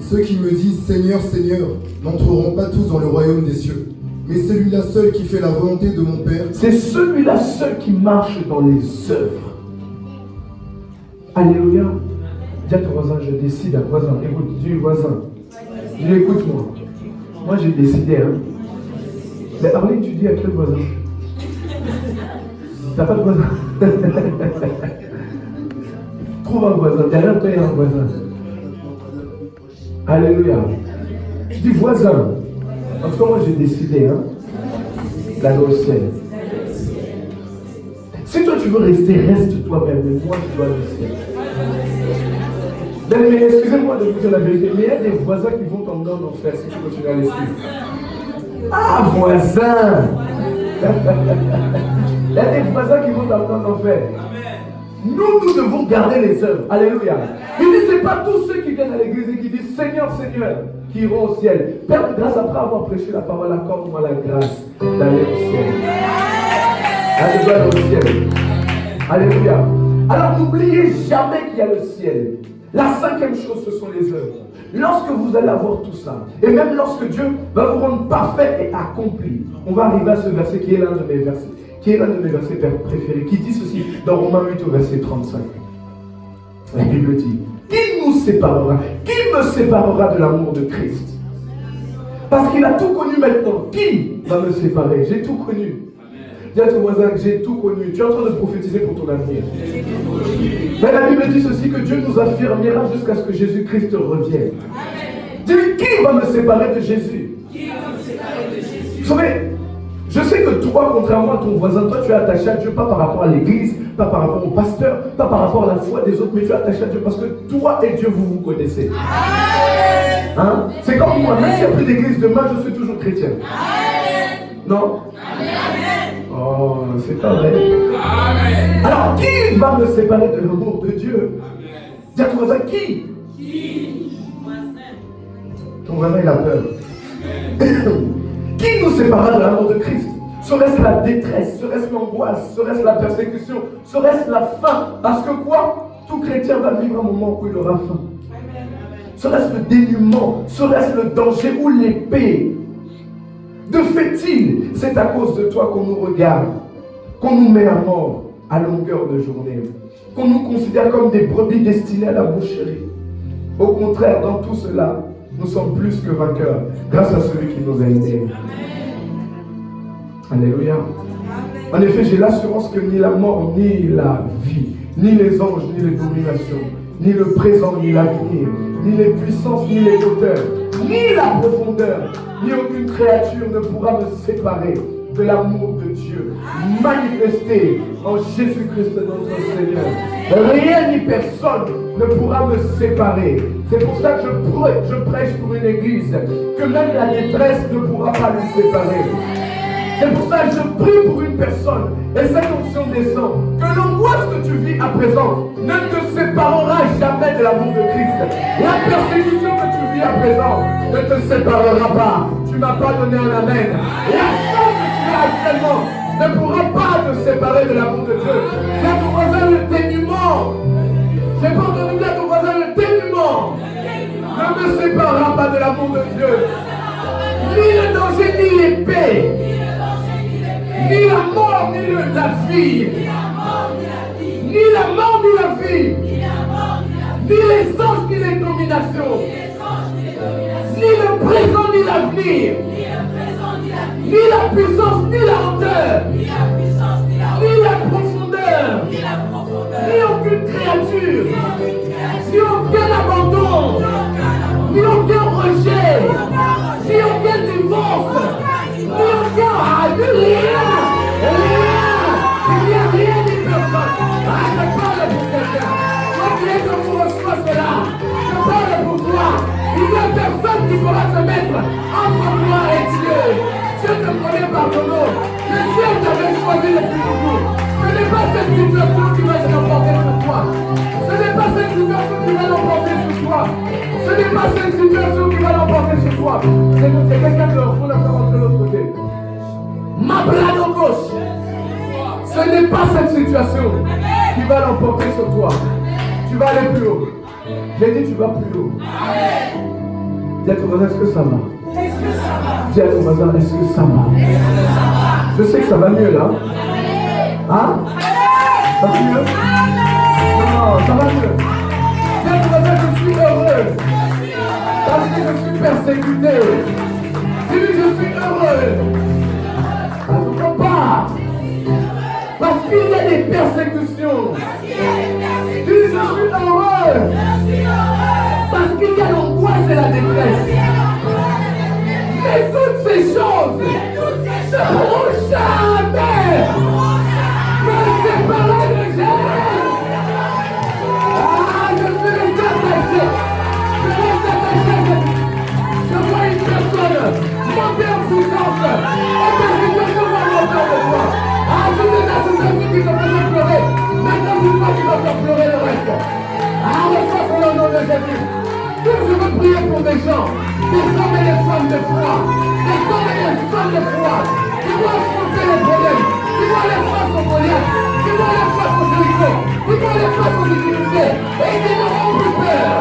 Ceux qui me disent Seigneur, Seigneur, n'entreront pas tous dans le royaume des cieux, mais celui-là seul qui fait la volonté de mon Père. C'est celui-là seul qui marche dans les œuvres. Alléluia. Dis à ton voisin, je décide. À voisin, écoute, dis voisin. Dis, écoute-moi. Moi, j'ai décidé. Hein. Mais Arlene, tu dis à quel voisin? T'as pas de voisin? Trouve un voisin. Derrière toi, il y a un voisin. Alléluia. Tu dis voisin. En tout cas, moi, j'ai décidé, d'aller au ciel. Si toi, tu veux rester, reste toi-même. Mais moi, je dois aller au ciel. Mais excusez-moi de vous dire la vérité, mais il y a des voisins qui vont t'emmener en enfer si tu continues à les suivre. Ah, voisin! Il y a des voisins qui vont t'emmener en enfer. Nous devons garder les œuvres. Alléluia. Il dit, ce n'est pas tous ceux qui viennent à l'église et qui disent Seigneur, Seigneur, qui iront au ciel. Père de grâce, après avoir prêché la parole, accorde-moi la grâce d'aller au ciel. Alléluia, au ciel. Alléluia. Alors n'oubliez jamais qu'il y a le ciel. La cinquième chose, ce sont les œuvres. Lorsque vous allez avoir tout ça, et même lorsque Dieu va vous rendre parfait et accompli, on va arriver à ce verset qui est l'un de mes versets, préférés, qui dit ceci dans Romains 8 au verset 35. La Bible dit, qui nous séparera? Qui me séparera de l'amour de Christ? Parce qu'il a tout connu maintenant. Qui va me séparer? J'ai tout connu. Dis à ton voisin que j'ai tout connu. Tu es en train de prophétiser pour ton avenir. Mais la Bible dit ceci, que Dieu nous affirmera jusqu'à ce que Jésus-Christ revienne. Dis-lui, qui va me séparer de Jésus? Vous savez, je sais que toi, contrairement à ton voisin, toi tu es attaché à Dieu, pas par rapport à l'église, pas par rapport au pasteur, pas par rapport à la foi des autres, mais tu es attaché à Dieu parce que toi et Dieu, vous vous connaissez. Hein? C'est comme moi, même s'il n'y a plus d'église demain, je suis toujours chrétien. Non? Oh, c'est pas vrai. Alors, qui va me séparer de l'amour de Dieu? Dis à ton voisin, qui? Ton voisin, il a peur. Qui nous séparera de l'amour de Christ? Serait-ce la détresse? Serait-ce l'angoisse? Serait-ce la persécution? Serait-ce la faim? Parce que quoi? Tout chrétien va vivre un moment où il aura faim. Serait-ce le dénuement? Serait-ce le danger ou l'épée? De fait-il, c'est à cause de toi qu'on nous regarde, qu'on nous met à mort à longueur de journée, qu'on nous considère comme des brebis destinées à la boucherie. Au contraire, dans tout cela, nous sommes plus que vainqueurs, grâce à celui qui nous a aidés. Alléluia. En effet, j'ai l'assurance que ni la mort, ni la vie, ni les anges, ni les dominations, ni le présent, ni l'avenir, ni les puissances, ni les hauteurs, ni la profondeur, ni aucune créature ne pourra me séparer de l'amour de Dieu manifesté en Jésus-Christ notre Seigneur. Rien ni personne ne pourra me séparer. C'est pour ça que je prêche pour une église que même la détresse ne pourra pas nous séparer. C'est pour ça que je prie pour une personne et cette onction descend. Que l'angoisse que tu vis à présent ne te séparera jamais de l'amour de Christ. La persécution que tu vis à présent ne te séparera pas. Tu ne m'as pas donné un amen. La chose que tu as actuellement ne pourra pas te séparer de l'amour de Dieu. Dis à ton voisin le dénuement. J'ai pas entendu dire à ton voisin le dénuement ne me séparera pas de l'amour de Dieu. Ni le danger, ni l'épée. Ni la mort, ni la vie. Ni la mort, ni la vie. Ni les anges, ni les dominations. Ni le présent, ni l'avenir. Ni la puissance, ni la hauteur. Ni la profondeur. Ni aucune créature. Ni aucun abandon. Ni aucun rejet. Ni aucun divorce. Ni aucun rien. Il n'y a rien ni personne. Je parle pour quelqu'un. Toi qui es que vous reçois cela, je parle pour toi. Il n'y a personne qui pourra se mettre entre toi et Dieu. Dieu te connaît par ton nom. Le ciel t'avait choisi depuis toujours. Ce n'est pas cette situation qui va l'emporter sur toi. Ce n'est pas cette situation qui va l'emporter sur toi. Ce n'est pas cette situation qui va l'emporter sur toi. C'est quelqu'un de leur fond la faire rentrer de l'autre côté. Ma blade gauche. Ce n'est pas cette situation qui va l'emporter sur toi. Tu vas aller plus haut. J'ai dit tu vas plus haut. Dis à ton voisin, est-ce que ça va? Dis à ton voisin, est-ce que ça va? Je sais que ça va mieux là. Hein? Ça va mieux? Non, ça va mieux. Dis à ton voisin, je suis heureux. Parce que je suis persécuté. Dis-lui, je suis heureux. Ne comprends pas. Parce qu'il y a des persécutions. Tu suis heureux. Parce qu'il y a l'angoisse et la détresse. Mais toutes ces choses ne pourront jamais me séparer de Jésus. Ah, je suis resté attaché. Je reste attaché. Je vois une personne monter en puissance. Et ta situation va monter de toi. Ah, si c'est ta situation qui te faisait pleurer, maintenant c'est toi qui vas faire pleurer le reste. Ah, reçois pour le nom de Jésus. Donc je veux prier pour des gens, des hommes et des femmes de foi, des hommes et des femmes de foi, qui vont affronter les problèmes, qui vont aller face aux Goliath, qui vont aller face aux Jéricho, qui vont aller face aux difficultés, et qui n'auront plus peur.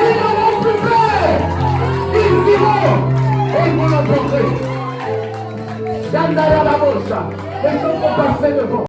Ils n'auront plus peur. Ils iront et ils vont l'emporter. Chandara la bossa, les gens vont passer devant.